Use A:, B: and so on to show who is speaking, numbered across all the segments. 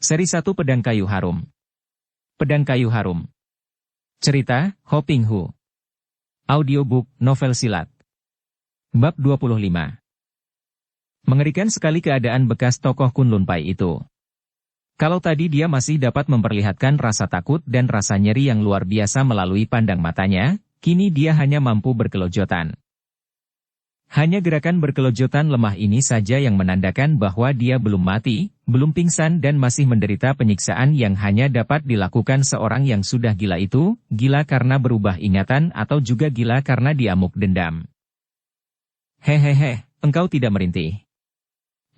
A: Seri 1 Pedang Kayu Harum. Pedang Kayu Harum. Cerita, Ho Ping Hu. Audiobook, novel silat. Bab 25. Mengerikan sekali keadaan bekas tokoh Kunlun Pai itu. Kalau tadi dia masih dapat memperlihatkan rasa takut dan rasa nyeri yang luar biasa melalui pandang matanya, kini dia hanya mampu berkelojotan. Hanya gerakan berkelojotan lemah ini saja yang menandakan bahwa dia belum mati, belum pingsan dan masih menderita penyiksaan yang hanya dapat dilakukan seorang yang sudah gila itu, gila karena berubah ingatan atau juga gila karena diamuk dendam. Hehehe, engkau tidak merintih.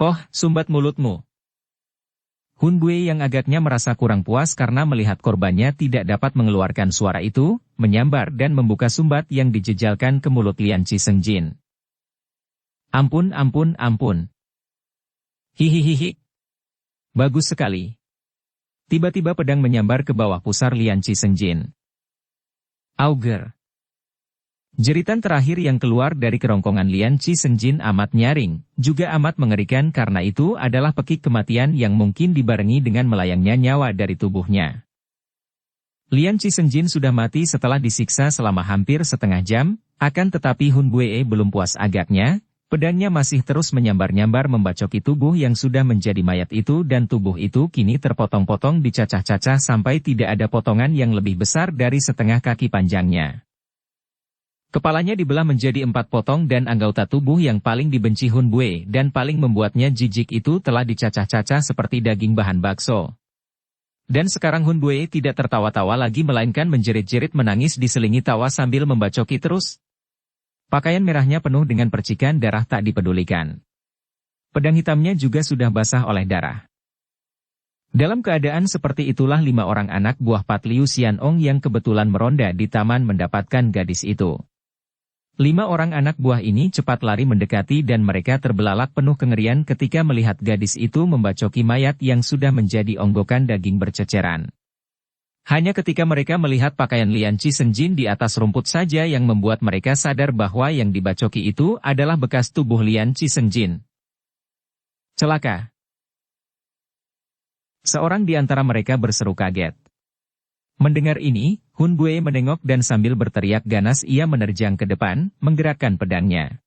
A: Oh, sumbat mulutmu. Hun Bue yang agaknya merasa kurang puas karena melihat korbannya tidak dapat mengeluarkan suara itu, menyambar dan membuka sumbat yang dijejalkan ke mulut Lian Qisengjin. Ampun. Hihihihi. Bagus sekali. Tiba-tiba pedang menyambar ke bawah pusar Lian Qisengjin. Auger. Jeritan terakhir yang keluar dari kerongkongan Lian Qisengjin amat nyaring, juga amat mengerikan karena itu adalah pekik kematian yang mungkin dibarengi dengan melayangnya nyawa dari tubuhnya. Lian Qisengjin sudah mati setelah disiksa selama hampir setengah jam, akan tetapi Hun Bue belum puas agaknya. Pedangnya masih terus menyambar-nyambar membacoki tubuh yang sudah menjadi mayat itu dan tubuh itu kini terpotong-potong dicacah-cacah sampai tidak ada potongan yang lebih besar dari setengah kaki panjangnya. Kepalanya dibelah menjadi 4 potong dan anggota tubuh yang paling dibenci Hun Bue dan paling membuatnya jijik itu telah dicacah-cacah seperti daging bahan bakso. Dan sekarang Hun Bue tidak tertawa-tawa lagi melainkan menjerit-jerit menangis diselingi tawa sambil membacoki terus. Pakaian merahnya penuh dengan percikan darah tak dipedulikan. Pedang hitamnya juga sudah basah oleh darah. Dalam keadaan seperti itulah 5 orang anak buah Pat Liu Xianong yang kebetulan meronda di taman mendapatkan gadis itu. 5 orang anak buah ini cepat lari mendekati dan mereka terbelalak penuh kengerian ketika melihat gadis itu membacoki mayat yang sudah menjadi onggokan daging berceceran. Hanya ketika mereka melihat pakaian Lian Qisengjin di atas rumput saja yang membuat mereka sadar bahwa yang dibacoki itu adalah bekas tubuh Lian Qisengjin. Celaka! Seorang di antara mereka berseru kaget. Mendengar ini, Hun Bue menengok dan sambil berteriak ganas ia menerjang ke depan, menggerakkan pedangnya.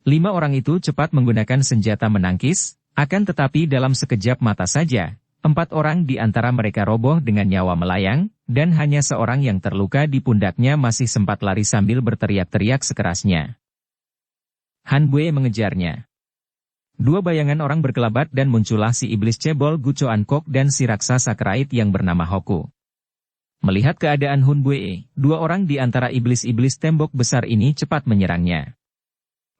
A: 5 orang itu cepat menggunakan senjata menangkis, akan tetapi dalam sekejap mata saja. 4 orang di antara mereka roboh dengan nyawa melayang, dan hanya seorang yang terluka di pundaknya masih sempat lari sambil berteriak-teriak sekerasnya. Han Bue mengejarnya. 2 bayangan orang berkelabat dan muncullah si iblis cebol Gu Chuan Kok dan si raksasa krait yang bernama Hoku. Melihat keadaan Hun Bue, 2 orang di antara iblis-iblis tembok besar ini cepat menyerangnya.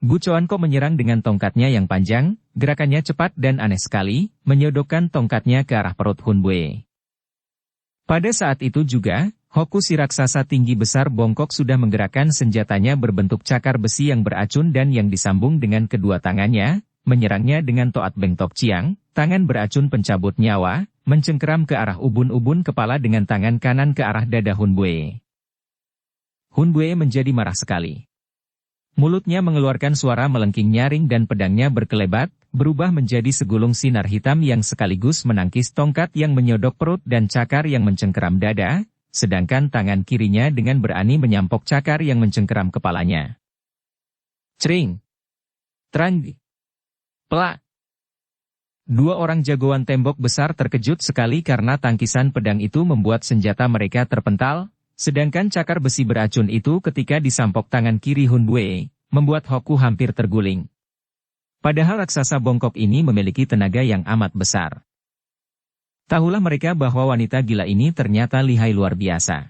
A: Gu Chuan Kok menyerang dengan tongkatnya yang panjang, gerakannya cepat dan aneh sekali, menyodokkan tongkatnya ke arah perut Hun Bue. Pada saat itu juga, Hoku si raksasa tinggi besar bongkok sudah menggerakkan senjatanya berbentuk cakar besi yang beracun dan yang disambung dengan kedua tangannya, menyerangnya dengan Toat Beng Tok Chiang, tangan beracun pencabut nyawa, mencengkeram ke arah ubun-ubun kepala dengan tangan kanan ke arah dada Hun Bue. Hun Bue menjadi marah sekali. Mulutnya mengeluarkan suara melengking nyaring dan pedangnya berkelebat, berubah menjadi segulung sinar hitam yang sekaligus menangkis tongkat yang menyodok perut dan cakar yang mencengkeram dada, sedangkan tangan kirinya dengan berani menyampok cakar yang mencengkeram kepalanya. Cering! Trang! Pelak! 2 orang jagoan tembok besar terkejut sekali karena tangkisan pedang itu membuat senjata mereka terpental, sedangkan cakar besi beracun itu ketika disampok tangan kiri Hun Bue, membuat Hoku hampir terguling. Padahal raksasa bongkok ini memiliki tenaga yang amat besar. Tahulah mereka bahwa wanita gila ini ternyata lihai luar biasa.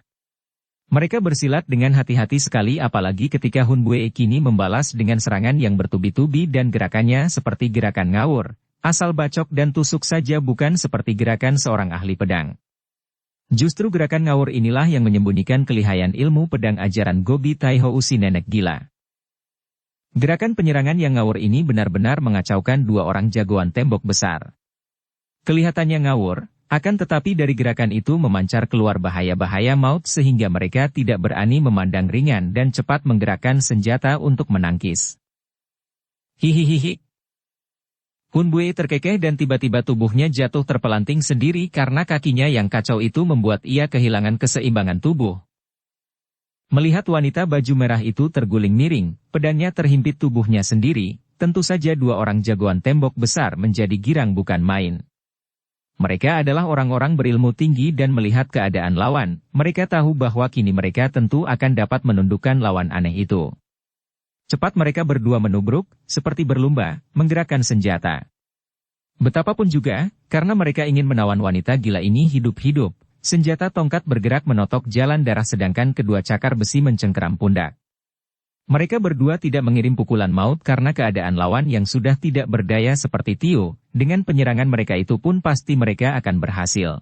A: Mereka bersilat dengan hati-hati sekali apalagi ketika Hun Bue kini membalas dengan serangan yang bertubi-tubi dan gerakannya seperti gerakan ngawur, asal bacok dan tusuk saja bukan seperti gerakan seorang ahli pedang. Justru gerakan ngawur inilah yang menyembunyikan kelihayan ilmu pedang ajaran Gobi Taiho si nenek gila. Gerakan penyerangan yang ngawur ini benar-benar mengacaukan 2 orang jagoan tembok besar. Kelihatannya ngawur, akan tetapi dari gerakan itu memancar keluar bahaya-bahaya maut sehingga mereka tidak berani memandang ringan dan cepat menggerakkan senjata untuk menangkis. Hihihihi. Hun Bue terkekeh dan tiba-tiba tubuhnya jatuh terpelanting sendiri karena kakinya yang kacau itu membuat ia kehilangan keseimbangan tubuh. Melihat wanita baju merah itu terguling miring, pedangnya terhimpit tubuhnya sendiri, tentu saja dua orang jagoan tembok besar menjadi girang bukan main. Mereka adalah orang-orang berilmu tinggi dan melihat keadaan lawan, mereka tahu bahwa kini mereka tentu akan dapat menundukkan lawan aneh itu. Cepat mereka berdua menubruk, seperti berlomba, menggerakkan senjata. Betapapun juga, karena mereka ingin menawan wanita gila ini hidup-hidup, senjata tongkat bergerak menotok jalan darah sedangkan kedua cakar besi mencengkeram pundak. Mereka berdua tidak mengirim pukulan maut karena keadaan lawan yang sudah tidak berdaya seperti Tio, dengan penyerangan mereka itu pun pasti mereka akan berhasil.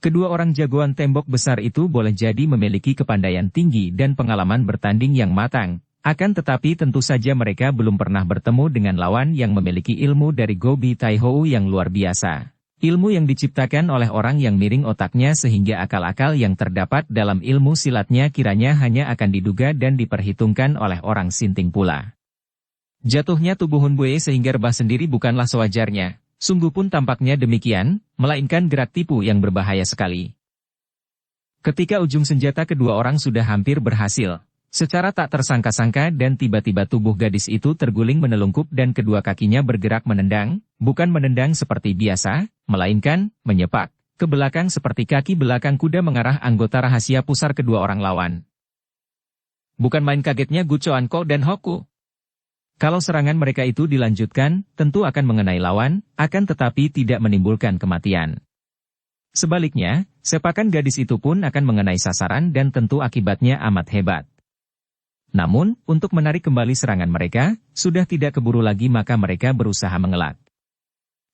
A: Kedua orang jagoan tembok besar itu boleh jadi memiliki kepandaian tinggi dan pengalaman bertanding yang matang. Akan tetapi tentu saja mereka belum pernah bertemu dengan lawan yang memiliki ilmu dari Gobi Taihou yang luar biasa. Ilmu yang diciptakan oleh orang yang miring otaknya sehingga akal-akal yang terdapat dalam ilmu silatnya kiranya hanya akan diduga dan diperhitungkan oleh orang sinting pula. Jatuhnya tubuh Hun Bue sehingga rebah sendiri bukanlah sewajarnya, sungguh pun tampaknya demikian, melainkan gerak tipu yang berbahaya sekali. Ketika ujung senjata kedua orang sudah hampir berhasil, secara tak tersangka-sangka dan tiba-tiba tubuh gadis itu terguling menelungkup dan kedua kakinya bergerak menendang, bukan menendang seperti biasa, melainkan menyepak ke belakang seperti kaki belakang kuda mengarah anggota rahasia pusar kedua orang lawan. Bukan main kagetnya Gu Chuanko dan Hoku. Kalau serangan mereka itu dilanjutkan, tentu akan mengenai lawan, akan tetapi tidak menimbulkan kematian. Sebaliknya, sepakan gadis itu pun akan mengenai sasaran dan tentu akibatnya amat hebat. Namun, untuk menarik kembali serangan mereka, sudah tidak keburu lagi maka mereka berusaha mengelak.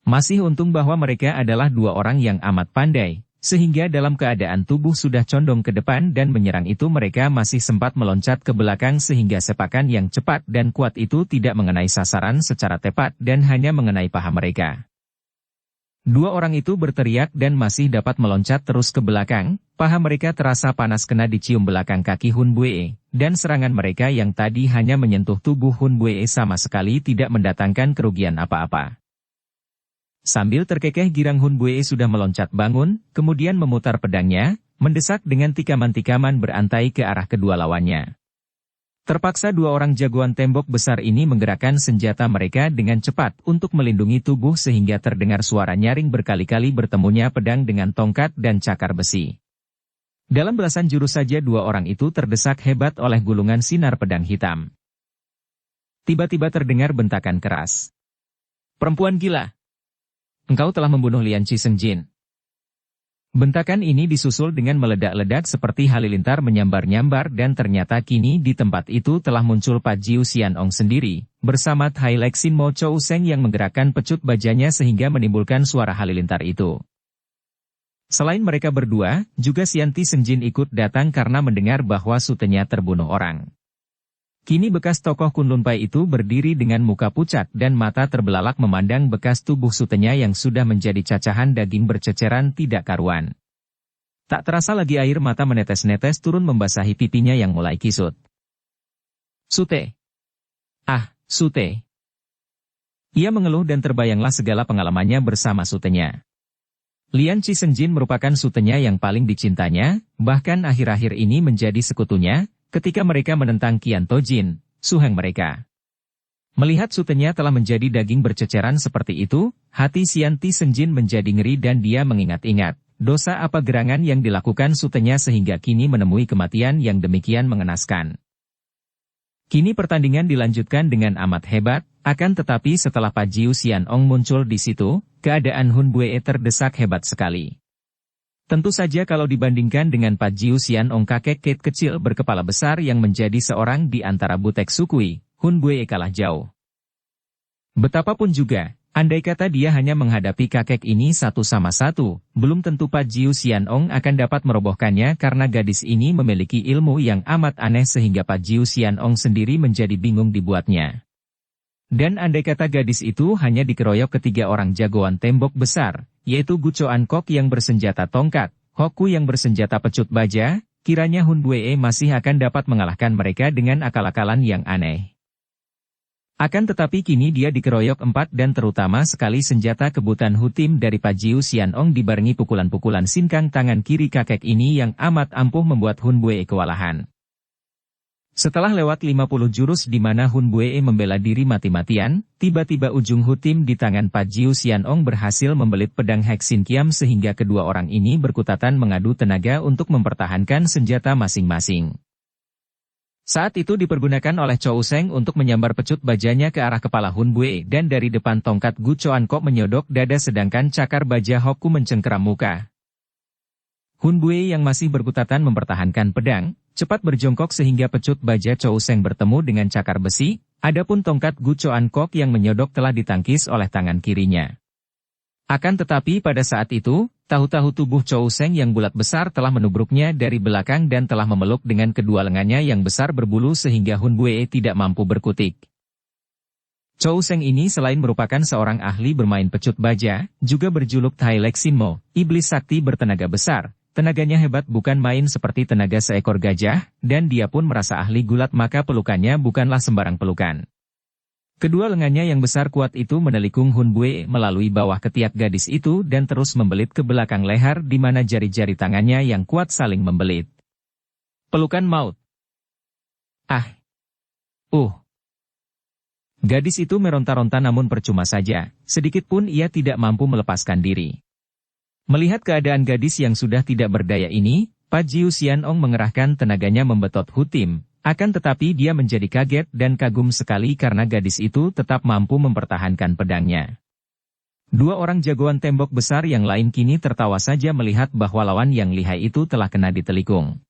A: Masih untung bahwa mereka adalah dua orang yang amat pandai, sehingga dalam keadaan tubuh sudah condong ke depan dan menyerang itu mereka masih sempat meloncat ke belakang sehingga sepakan yang cepat dan kuat itu tidak mengenai sasaran secara tepat dan hanya mengenai paha mereka. Dua orang itu berteriak dan masih dapat meloncat terus ke belakang, paha mereka terasa panas kena dicium belakang kaki Hun Bue, dan serangan mereka yang tadi hanya menyentuh tubuh Hun Bue sama sekali tidak mendatangkan kerugian apa-apa. Sambil terkekeh girang Hun Bue sudah meloncat bangun, kemudian memutar pedangnya, mendesak dengan tikaman-tikaman berantai ke arah kedua lawannya. Terpaksa dua orang jagoan tembok besar ini menggerakkan senjata mereka dengan cepat untuk melindungi tubuh sehingga terdengar suara nyaring berkali-kali bertemunya pedang dengan tongkat dan cakar besi. Dalam belasan jurus saja dua orang itu terdesak hebat oleh gulungan sinar pedang hitam. Tiba-tiba terdengar bentakan keras. "Perempuan gila! Engkau telah membunuh Lian Qisengjin." Bentakan ini disusul dengan meledak-ledak seperti halilintar menyambar-nyambar dan ternyata kini di tempat itu telah muncul Pat Jiu Xianong sendiri, bersama Tai Lexin Mo Chou Seng yang menggerakkan pecut bajanya sehingga menimbulkan suara halilintar itu. Selain mereka berdua, juga Xian Qisengjin ikut datang karena mendengar bahwa sutenya terbunuh orang. Kini bekas tokoh Kunlun Pai itu berdiri dengan muka pucat dan mata terbelalak memandang bekas tubuh sutenya yang sudah menjadi cacahan daging berceceran tidak karuan. Tak terasa lagi air mata menetes-netes turun membasahi pipinya yang mulai kisut. "Sute! Ah, Sute!" Ia mengeluh dan terbayanglah segala pengalamannya bersama sutenya. Lian Qisengjin merupakan sutenya yang paling dicintanya, bahkan akhir-akhir ini menjadi sekutunya, ketika mereka menentang Qian Tojin, suheng mereka. Melihat sutenya telah menjadi daging berceceran seperti itu, hati Xian Qisengjin menjadi ngeri dan dia mengingat-ingat, dosa apa gerangan yang dilakukan sutenya sehingga kini menemui kematian yang demikian mengenaskan. Kini pertandingan dilanjutkan dengan amat hebat, akan tetapi setelah Pat Jiu Xianong muncul di situ, keadaan Hun Bue terdesak hebat sekali. Tentu saja kalau dibandingkan dengan Pat Jiu Xianong kakek Kate kecil berkepala besar yang menjadi seorang di antara butek sukui, Hun Bue kalah jauh. Betapapun juga, andai kata dia hanya menghadapi kakek ini satu sama satu, belum tentu Pat Jiu Xianong akan dapat merobohkannya karena gadis ini memiliki ilmu yang amat aneh sehingga Pat Jiu Xianong sendiri menjadi bingung dibuatnya. Dan andai kata gadis itu hanya dikeroyok ketiga orang jagoan tembok besar, yaitu Gu Chuankok yang bersenjata tongkat, Hoku yang bersenjata pecut baja, kiranya Hun Bue masih akan dapat mengalahkan mereka dengan akal-akalan yang aneh. Akan tetapi kini dia dikeroyok 4 dan terutama sekali senjata kebutan Hutim dari Pajiu Xianong dibarengi pukulan-pukulan sinkang tangan kiri kakek ini yang amat ampuh membuat Hun Buee kewalahan. Setelah lewat 50 jurus di mana Hun Buee membela diri mati-matian, tiba-tiba ujung Hutim di tangan Pajiu Xianong berhasil membelit pedang Heksin Kiam sehingga kedua orang ini berkutatan mengadu tenaga untuk mempertahankan senjata masing-masing. Saat itu dipergunakan oleh Chou Seng untuk menyambar pecut bajanya ke arah kepala Hun Buee dan dari depan tongkat Gu Chuan Kok menyodok dada sedangkan cakar baja Hoku mencengkeram muka. Hun Buee yang masih berkutatan mempertahankan pedang, cepat berjongkok sehingga pecut baja Chou Seng bertemu dengan cakar besi, adapun tongkat Gu Chuan Kok yang menyodok telah ditangkis oleh tangan kirinya. Akan tetapi pada saat itu, tahu-tahu tubuh Chou Seng yang bulat besar telah menubruknya dari belakang dan telah memeluk dengan kedua lengannya yang besar berbulu sehingga Hun Buee tidak mampu berkutik. Chou Seng ini selain merupakan seorang ahli bermain pecut baja, juga berjuluk Tai Lek Sin Mo, iblis sakti bertenaga besar. Tenaganya hebat bukan main seperti tenaga seekor gajah, dan dia pun merasa ahli gulat maka pelukannya bukanlah sembarang pelukan. Kedua lengannya yang besar kuat itu menelikung Hun Buee melalui bawah ketiak gadis itu dan terus membelit ke belakang leher di mana jari-jari tangannya yang kuat saling membelit. Pelukan maut. Ah. Gadis itu meronta-ronta namun percuma saja, sedikit pun ia tidak mampu melepaskan diri. Melihat keadaan gadis yang sudah tidak berdaya ini, Pajiu Xianong mengerahkan tenaganya membetot Hutim. Akan tetapi dia menjadi kaget dan kagum sekali karena gadis itu tetap mampu mempertahankan pedangnya. Dua orang jagoan tembok besar yang lain kini tertawa saja melihat bahwa lawan yang lihai itu telah kena ditelikung.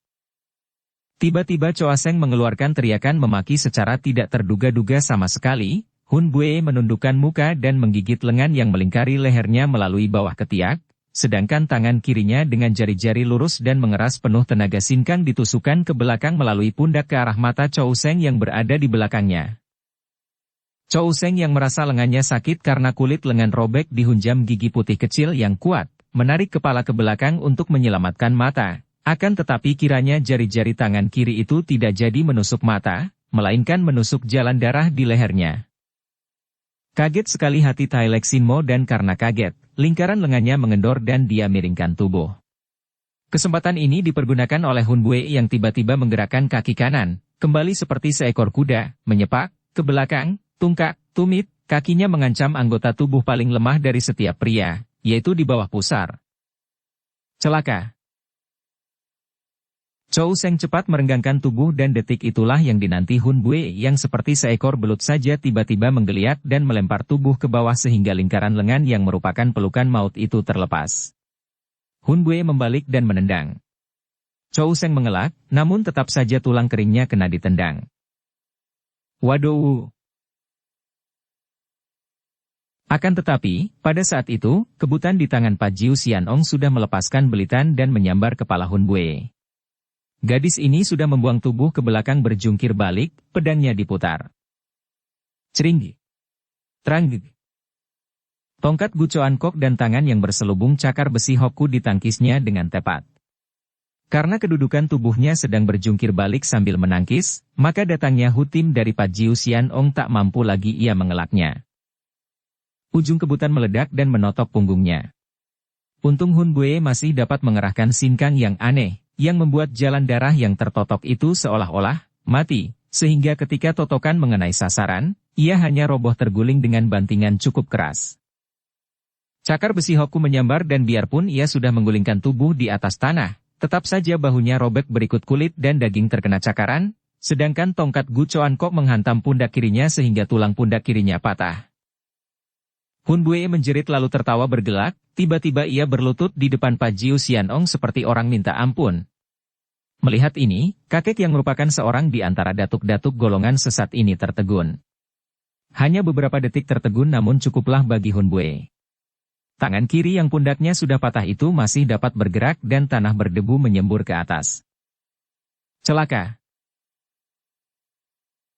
A: Tiba-tiba Chou Seng mengeluarkan teriakan memaki secara tidak terduga-duga sama sekali. Hun Buee menundukkan muka dan menggigit lengan yang melingkari lehernya melalui bawah ketiak. Sedangkan tangan kirinya dengan jari-jari lurus dan mengeras penuh tenaga sinkang ditusukkan ke belakang melalui pundak ke arah mata Chou Seng yang berada di belakangnya. Chou Seng yang merasa lengannya sakit karena kulit lengan robek dihunjam gigi putih kecil yang kuat, menarik kepala ke belakang untuk menyelamatkan mata. Akan tetapi kiranya jari-jari tangan kiri itu tidak jadi menusuk mata, melainkan menusuk jalan darah di lehernya. Kaget sekali hati Tai Lek Sin Mo dan karena kaget, lingkaran lengannya mengendor dan dia miringkan tubuh. Kesempatan ini dipergunakan oleh Hun Buee yang tiba-tiba menggerakkan kaki kanan, kembali seperti seekor kuda, menyepak, ke belakang, tungkak, tumit, kakinya mengancam anggota tubuh paling lemah dari setiap pria, yaitu di bawah pusar. Celaka. Chou Seng cepat merenggangkan tubuh dan detik itulah yang dinanti Hun Buee yang seperti seekor belut saja tiba-tiba menggeliat dan melempar tubuh ke bawah sehingga lingkaran lengan yang merupakan pelukan maut itu terlepas. Hun Buee membalik dan menendang. Chou Seng mengelak, namun tetap saja tulang keringnya kena ditendang. Waduh! Akan tetapi, pada saat itu, kebutan di tangan Pajiu Xianong sudah melepaskan belitan dan menyambar kepala Hun Buee. Gadis ini sudah membuang tubuh ke belakang berjungkir balik, pedangnya diputar. Cering. Trang. Tongkat Gu Chuan Kok dan tangan yang berselubung cakar besi Hoku ditangkisnya dengan tepat. Karena kedudukan tubuhnya sedang berjungkir balik sambil menangkis, maka datangnya Hutim dari Pajiu Xianong tak mampu lagi ia mengelaknya. Ujung kebutan meledak dan menotok punggungnya. Untung Hun Buee masih dapat mengerahkan sinkang yang aneh, yang membuat jalan darah yang tertotok itu seolah-olah mati, sehingga ketika totokan mengenai sasaran, ia hanya roboh terguling dengan bantingan cukup keras. Cakar besi Hoku menyambar dan biarpun ia sudah menggulingkan tubuh di atas tanah, tetap saja bahunya robek berikut kulit dan daging terkena cakaran, sedangkan tongkat Gu Chuan Kok menghantam pundak kirinya sehingga tulang pundak kirinya patah. Hun Buee menjerit lalu tertawa bergelak, tiba-tiba ia berlutut di depan Pajiu Xianong seperti orang minta ampun. Melihat ini, kakek yang merupakan seorang di antara datuk-datuk golongan sesat ini tertegun. Hanya beberapa detik tertegun namun cukuplah bagi Hun Buee. Tangan kiri yang pundaknya sudah patah itu masih dapat bergerak dan tanah berdebu menyembur ke atas. Celaka!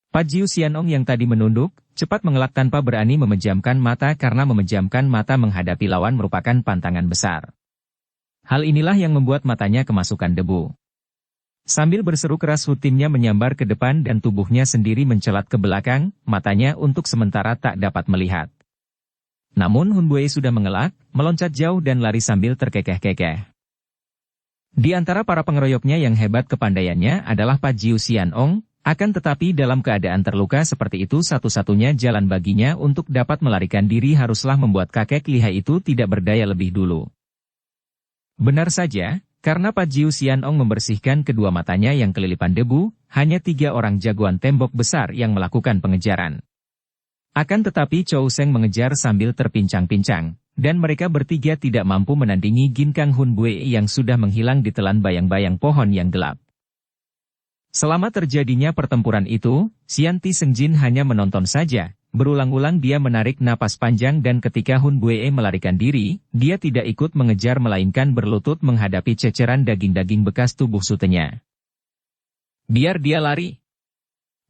A: Pajiu Xianong yang tadi menunduk, cepat mengelak tanpa berani memejamkan mata karena memejamkan mata menghadapi lawan merupakan pantangan besar. Hal inilah yang membuat matanya kemasukan debu. Sambil berseru keras timnya menyambar ke depan dan tubuhnya sendiri mencelat ke belakang, matanya untuk sementara tak dapat melihat. Namun Hunbue sudah mengelak, meloncat jauh dan lari sambil terkekeh-kekeh. Di antara para pengeroyoknya yang hebat kepandaiannya adalah Pajiu Xianong, akan tetapi dalam keadaan terluka seperti itu satu-satunya jalan baginya untuk dapat melarikan diri haruslah membuat kakek lihai itu tidak berdaya lebih dulu. Benar saja, karena Pajiu Xianong membersihkan kedua matanya yang kelilipan debu, hanya 3 orang jagoan tembok besar yang melakukan pengejaran. Akan tetapi Chou Seng mengejar sambil terpincang-pincang, dan mereka bertiga tidak mampu menandingi Ginkang Hunbue yang sudah menghilang di telan bayang-bayang pohon yang gelap. Selama terjadinya pertempuran itu, Xianti Sengjin hanya menonton saja. Berulang-ulang dia menarik napas panjang dan ketika Hunbue melarikan diri, dia tidak ikut mengejar melainkan berlutut menghadapi ceceran daging-daging bekas tubuh sutenya. Biar dia lari.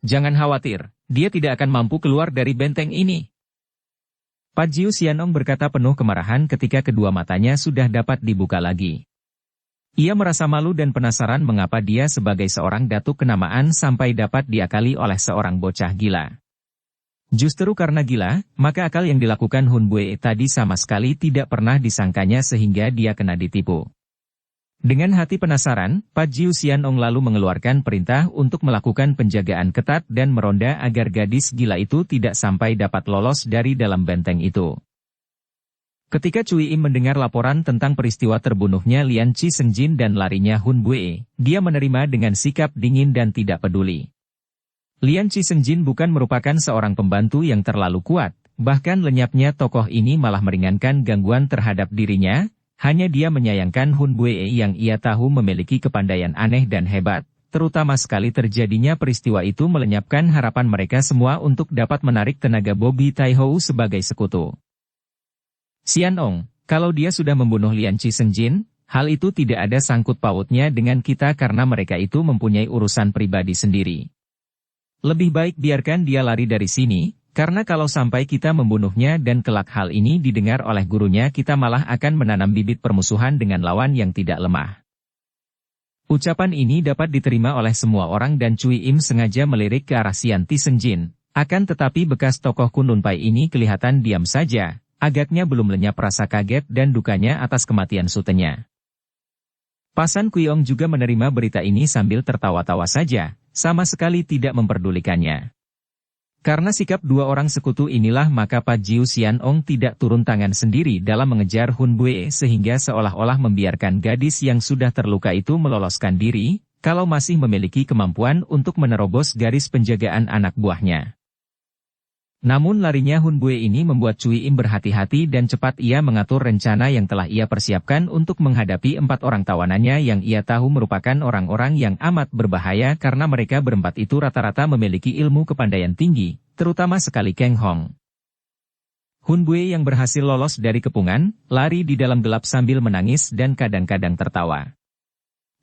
A: Jangan khawatir, dia tidak akan mampu keluar dari benteng ini. Pajiu Xianong berkata penuh kemarahan ketika kedua matanya sudah dapat dibuka lagi. Ia merasa malu dan penasaran mengapa dia sebagai seorang datuk kenamaan sampai dapat diakali oleh seorang bocah gila. Justru karena gila, maka akal yang dilakukan Hunbue tadi sama sekali tidak pernah disangkanya sehingga dia kena ditipu. Dengan hati penasaran, Pajiu Xianong lalu mengeluarkan perintah untuk melakukan penjagaan ketat dan meronda agar gadis gila itu tidak sampai dapat lolos dari dalam benteng itu. Ketika Cui Im mendengar laporan tentang peristiwa terbunuhnya Lian Chi Sengjin dan larinya Hunbue, dia menerima dengan sikap dingin dan tidak peduli. Lian Chi Sengjin bukan merupakan seorang pembantu yang terlalu kuat, bahkan lenyapnya tokoh ini malah meringankan gangguan terhadap dirinya, hanya dia menyayangkan Hunbue yang ia tahu memiliki kepandaian aneh dan hebat, terutama sekali terjadinya peristiwa itu melenyapkan harapan mereka semua untuk dapat menarik tenaga Bobby Taihou sebagai sekutu. Xianong, kalau dia sudah membunuh Lian Chi Sengjin, hal itu tidak ada sangkut pautnya dengan kita karena mereka itu mempunyai urusan pribadi sendiri. Lebih baik biarkan dia lari dari sini, karena kalau sampai kita membunuhnya dan kelak hal ini didengar oleh gurunya kita malah akan menanam bibit permusuhan dengan lawan yang tidak lemah. Ucapan ini dapat diterima oleh semua orang dan Cui Im sengaja melirik ke arah Xianti Sengjin, akan tetapi bekas tokoh Kunlun Pai ini kelihatan diam saja. Agaknya belum lenyap rasa kaget dan dukanya atas kematian sutenya. Pasan Kuiong juga menerima berita ini sambil tertawa-tawa saja, sama sekali tidak memperdulikannya. Karena sikap dua orang sekutu inilah maka Pajiu Xianong tidak turun tangan sendiri dalam mengejar Hunbue sehingga seolah-olah membiarkan gadis yang sudah terluka itu meloloskan diri, kalau masih memiliki kemampuan untuk menerobos garis penjagaan anak buahnya. Namun larinya Hunbue ini membuat Cui Im berhati-hati dan cepat ia mengatur rencana yang telah ia persiapkan untuk menghadapi 4 orang tawanannya yang ia tahu merupakan orang-orang yang amat berbahaya karena mereka berempat itu rata-rata memiliki ilmu kepandaian tinggi, terutama sekali Kang Hong. Hunbue yang berhasil lolos dari kepungan, lari di dalam gelap sambil menangis dan kadang-kadang tertawa.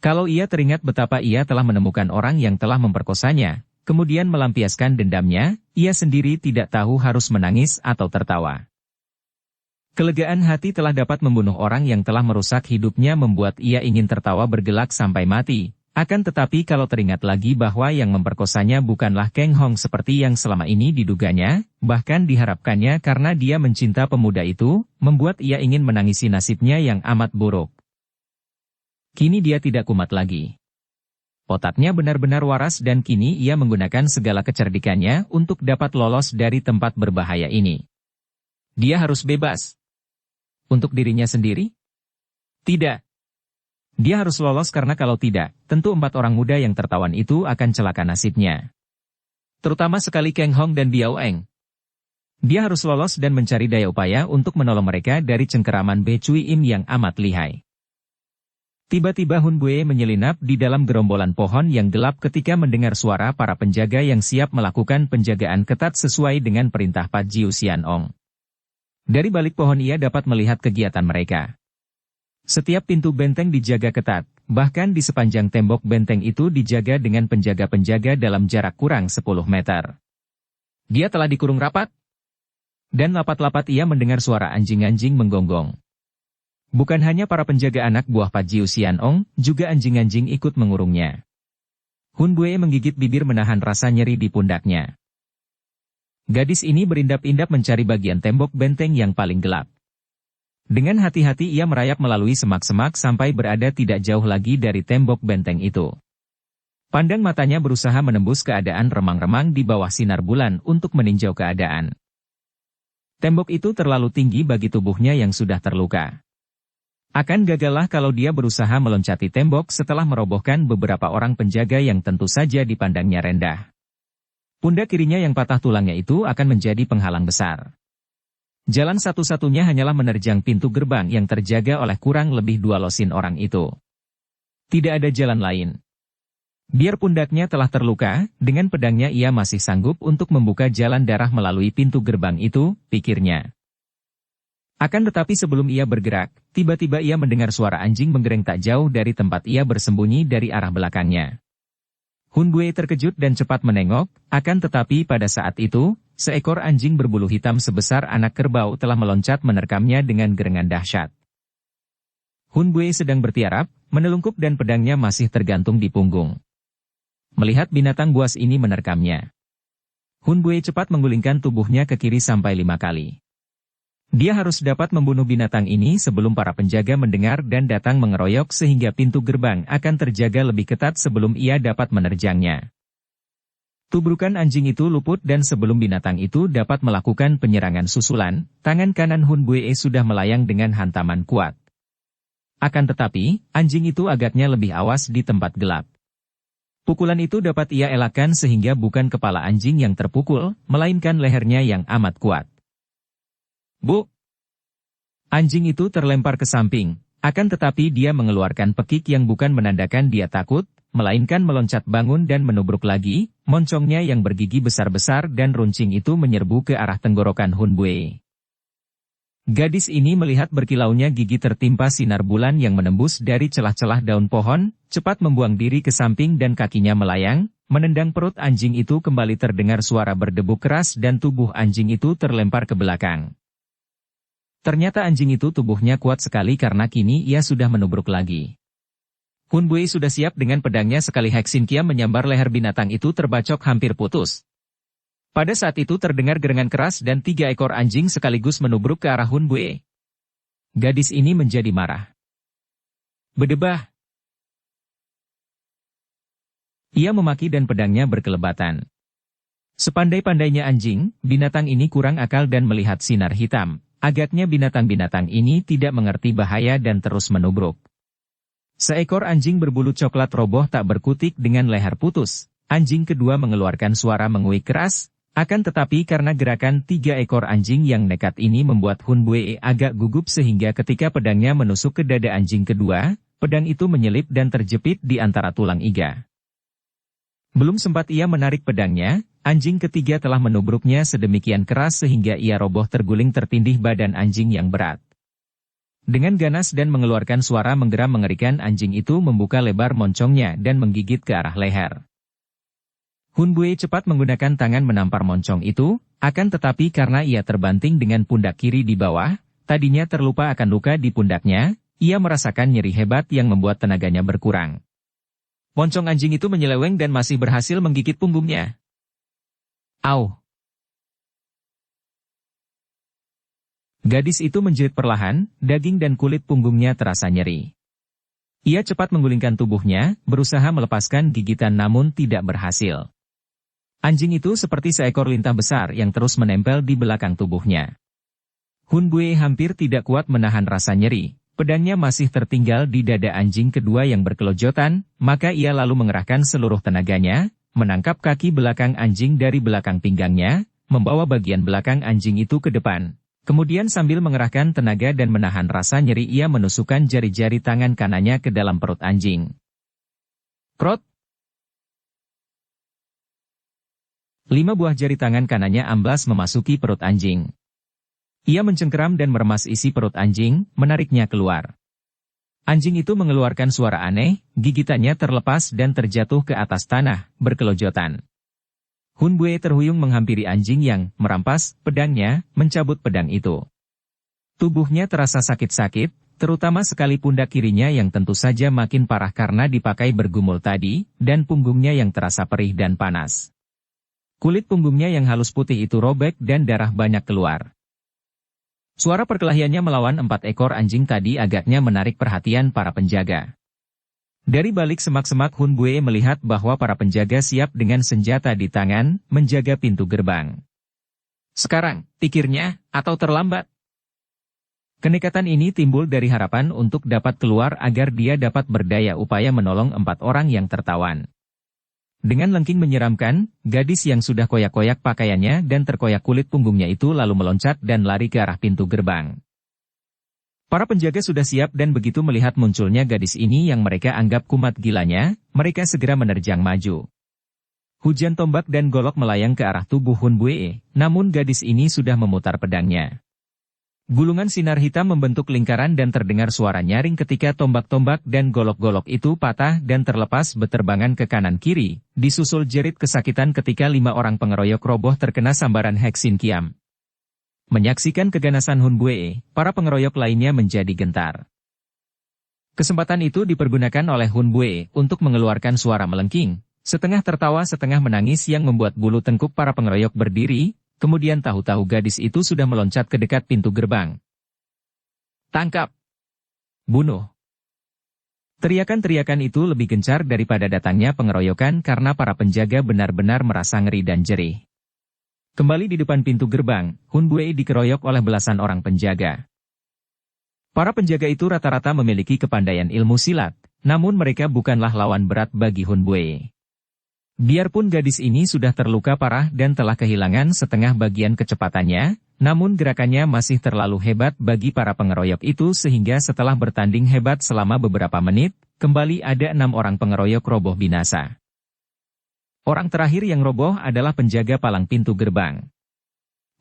A: Kalau ia teringat betapa ia telah menemukan orang yang telah memperkosanya, kemudian melampiaskan dendamnya, ia sendiri tidak tahu harus menangis atau tertawa. Kelegaan hati telah dapat membunuh orang yang telah merusak hidupnya membuat ia ingin tertawa bergelak sampai mati. Akan tetapi kalau teringat lagi bahwa yang memperkosanya bukanlah Kang Hong seperti yang selama ini diduganya, bahkan diharapkannya karena dia mencinta pemuda itu, membuat ia ingin menangisi nasibnya yang amat buruk. Kini dia tidak kumat lagi. Otaknya benar-benar waras dan kini ia menggunakan segala kecerdikannya untuk dapat lolos dari tempat berbahaya ini. Dia harus bebas. Untuk dirinya sendiri? Tidak. Dia harus lolos karena kalau tidak, tentu 4 orang muda yang tertawan itu akan celaka nasibnya. Terutama sekali Kang Hong dan Biao Eng. Dia harus lolos dan mencari daya upaya untuk menolong mereka dari cengkeraman Be Cui Im yang amat lihai. Tiba-tiba Hunbue menyelinap di dalam gerombolan pohon yang gelap ketika mendengar suara para penjaga yang siap melakukan penjagaan ketat sesuai dengan perintah Pajiu Xianong. Dari balik pohon ia dapat melihat kegiatan mereka. Setiap pintu benteng dijaga ketat, bahkan di sepanjang tembok benteng itu dijaga dengan penjaga-penjaga dalam jarak kurang 10 meter. Dia telah dikurung rapat? Dan lapat-lapat ia mendengar suara anjing-anjing menggonggong. Bukan hanya para penjaga anak buah Pajiu Xianong, juga anjing-anjing ikut mengurungnya. Hun Bue menggigit bibir menahan rasa nyeri di pundaknya. Gadis ini berindap-indap mencari bagian tembok benteng yang paling gelap. Dengan hati-hati ia merayap melalui semak-semak sampai berada tidak jauh lagi dari tembok benteng itu. Pandang matanya berusaha menembus keadaan remang-remang di bawah sinar bulan untuk meninjau keadaan. Tembok itu terlalu tinggi bagi tubuhnya yang sudah terluka. Akan gagallah kalau dia berusaha meloncati tembok setelah merobohkan beberapa orang penjaga yang tentu saja dipandangnya rendah. Pundak kirinya yang patah tulangnya itu akan menjadi penghalang besar. Jalan satu-satunya hanyalah menerjang pintu gerbang yang terjaga oleh kurang lebih 2 losin orang itu. Tidak ada jalan lain. Biar pundaknya telah terluka, dengan pedangnya ia masih sanggup untuk membuka jalan darah melalui pintu gerbang itu, pikirnya. Akan tetapi sebelum ia bergerak, tiba-tiba ia mendengar suara anjing menggereng tak jauh dari tempat ia bersembunyi dari arah belakangnya. Hun Bue terkejut dan cepat menengok, akan tetapi pada saat itu, seekor anjing berbulu hitam sebesar anak kerbau telah meloncat menerkamnya dengan gerengan dahsyat. Hun Bue sedang bertiarap, menelungkup dan pedangnya masih tergantung di punggung. Melihat binatang buas ini menerkamnya, Hun Bue cepat menggulingkan tubuhnya ke kiri sampai 5 kali. Dia harus dapat membunuh binatang ini sebelum para penjaga mendengar dan datang mengeroyok sehingga pintu gerbang akan terjaga lebih ketat sebelum ia dapat menerjangnya. Tubrukan anjing itu luput dan sebelum binatang itu dapat melakukan penyerangan susulan, tangan kanan Hun Bue sudah melayang dengan hantaman kuat. Akan tetapi, anjing itu agaknya lebih awas di tempat gelap. Pukulan itu dapat ia elakkan sehingga bukan kepala anjing yang terpukul, melainkan lehernya yang amat kuat. Bu! Anjing itu terlempar ke samping, akan tetapi dia mengeluarkan pekik yang bukan menandakan dia takut, melainkan meloncat bangun dan menubruk lagi, moncongnya yang bergigi besar-besar dan runcing itu menyerbu ke arah tenggorokan Hun Bue. Gadis ini melihat berkilaunya gigi tertimpa sinar bulan yang menembus dari celah-celah daun pohon, cepat membuang diri ke samping dan kakinya melayang, menendang perut anjing itu kembali terdengar suara berdebuk keras dan tubuh anjing itu terlempar ke belakang. Ternyata anjing itu tubuhnya kuat sekali karena kini ia sudah menubruk lagi. Hun Bue sudah siap dengan pedangnya sekali Heksin Kia menyambar leher binatang itu terbacok hampir putus. Pada saat itu terdengar gerengan keras dan 3 ekor anjing sekaligus menubruk ke arah Hun Bue. Gadis ini menjadi marah. Berdebah! Ia memaki dan pedangnya berkelebatan. Sepandai-pandainya anjing, binatang ini kurang akal dan melihat sinar hitam. Agaknya binatang-binatang ini tidak mengerti bahaya dan terus menubruk. Seekor anjing berbulu coklat roboh tak berkutik dengan leher putus. Anjing kedua mengeluarkan suara menguik keras, akan tetapi karena gerakan 3 ekor anjing yang nekat ini membuat Hun Bue agak gugup sehingga ketika pedangnya menusuk ke dada anjing kedua, pedang itu menyelip dan terjepit di antara tulang iga. Belum sempat ia menarik pedangnya, anjing ketiga telah menubruknya sedemikian keras sehingga ia roboh terguling tertindih badan anjing yang berat. Dengan ganas dan mengeluarkan suara menggeram mengerikan anjing itu membuka lebar moncongnya dan menggigit ke arah leher. Hun Bue cepat menggunakan tangan menampar moncong itu, akan tetapi karena ia terbanting dengan pundak kiri di bawah, tadinya terlupa akan luka di pundaknya, ia merasakan nyeri hebat yang membuat tenaganya berkurang. Moncong anjing itu menyeleweng dan masih berhasil menggigit punggungnya. Au! Gadis itu menjerit perlahan, daging dan kulit punggungnya terasa nyeri. Ia cepat menggulingkan tubuhnya, berusaha melepaskan gigitan namun tidak berhasil. Anjing itu seperti seekor lintah besar yang terus menempel di belakang tubuhnya. Hun Bue hampir tidak kuat menahan rasa nyeri. Pedangnya masih tertinggal di dada anjing kedua yang berkelojotan, maka ia lalu mengerahkan seluruh tenaganya, menangkap kaki belakang anjing dari belakang pinggangnya, membawa bagian belakang anjing itu ke depan. Kemudian sambil mengerahkan tenaga dan menahan rasa nyeri ia menusukkan jari-jari tangan kanannya ke dalam perut anjing. Krot! 5 buah jari tangan kanannya amblas memasuki perut anjing. Ia mencengkeram dan meremas isi perut anjing, menariknya keluar. Anjing itu mengeluarkan suara aneh, gigitannya terlepas dan terjatuh ke atas tanah, berkelojotan. Hun Bue terhuyung menghampiri anjing yang merampas pedangnya, mencabut pedang itu. Tubuhnya terasa sakit-sakit, Terutama sekali pundak kirinya yang tentu saja makin parah karena dipakai bergumul tadi, dan punggungnya yang terasa perih dan panas. Kulit punggungnya yang halus putih itu robek dan darah banyak keluar. Suara perkelahiannya melawan 4 ekor anjing tadi agaknya menarik perhatian para penjaga. Dari balik semak-semak Hun Bue melihat bahwa para penjaga siap dengan senjata di tangan, menjaga pintu gerbang. Sekarang, pikirnya, atau terlambat? Kenekatan ini timbul dari harapan untuk dapat keluar agar dia dapat berdaya upaya menolong 4 orang yang tertawan. Dengan lengking menyeramkan, gadis yang sudah koyak-koyak pakaiannya dan terkoyak kulit punggungnya itu lalu meloncat dan lari ke arah pintu gerbang. Para penjaga sudah siap dan begitu melihat munculnya gadis ini yang mereka anggap kumat gilanya, mereka segera menerjang maju. Hujan tombak dan golok melayang ke arah tubuh Hun Bue, namun gadis ini sudah memutar pedangnya. Gulungan sinar hitam membentuk lingkaran dan terdengar suara nyaring ketika tombak-tombak dan golok-golok itu patah dan terlepas beterbangan ke kanan-kiri, disusul jerit kesakitan ketika 5 orang pengeroyok roboh terkena sambaran Heksin Kiam. Menyaksikan keganasan Hun Bue, para pengeroyok lainnya menjadi gentar. Kesempatan itu dipergunakan oleh Hun Bue untuk mengeluarkan suara melengking, setengah tertawa setengah menangis yang membuat bulu tengkuk para pengeroyok berdiri. Kemudian tahu-tahu gadis itu sudah meloncat ke dekat pintu gerbang. Tangkap! Bunuh! Teriakan-teriakan itu lebih gencar daripada datangnya pengeroyokan karena para penjaga benar-benar merasa ngeri dan jerih. Kembali di depan pintu gerbang, Hun Bue dikeroyok oleh belasan orang penjaga. Para penjaga itu rata-rata memiliki kepandaian ilmu silat, namun mereka bukanlah lawan berat bagi Hun Bue. Biarpun gadis ini sudah terluka parah dan telah kehilangan setengah bagian kecepatannya, namun gerakannya masih terlalu hebat bagi para pengeroyok itu sehingga setelah bertanding hebat selama beberapa menit, kembali ada 6 orang pengeroyok roboh binasa. Orang terakhir yang roboh adalah penjaga palang pintu gerbang.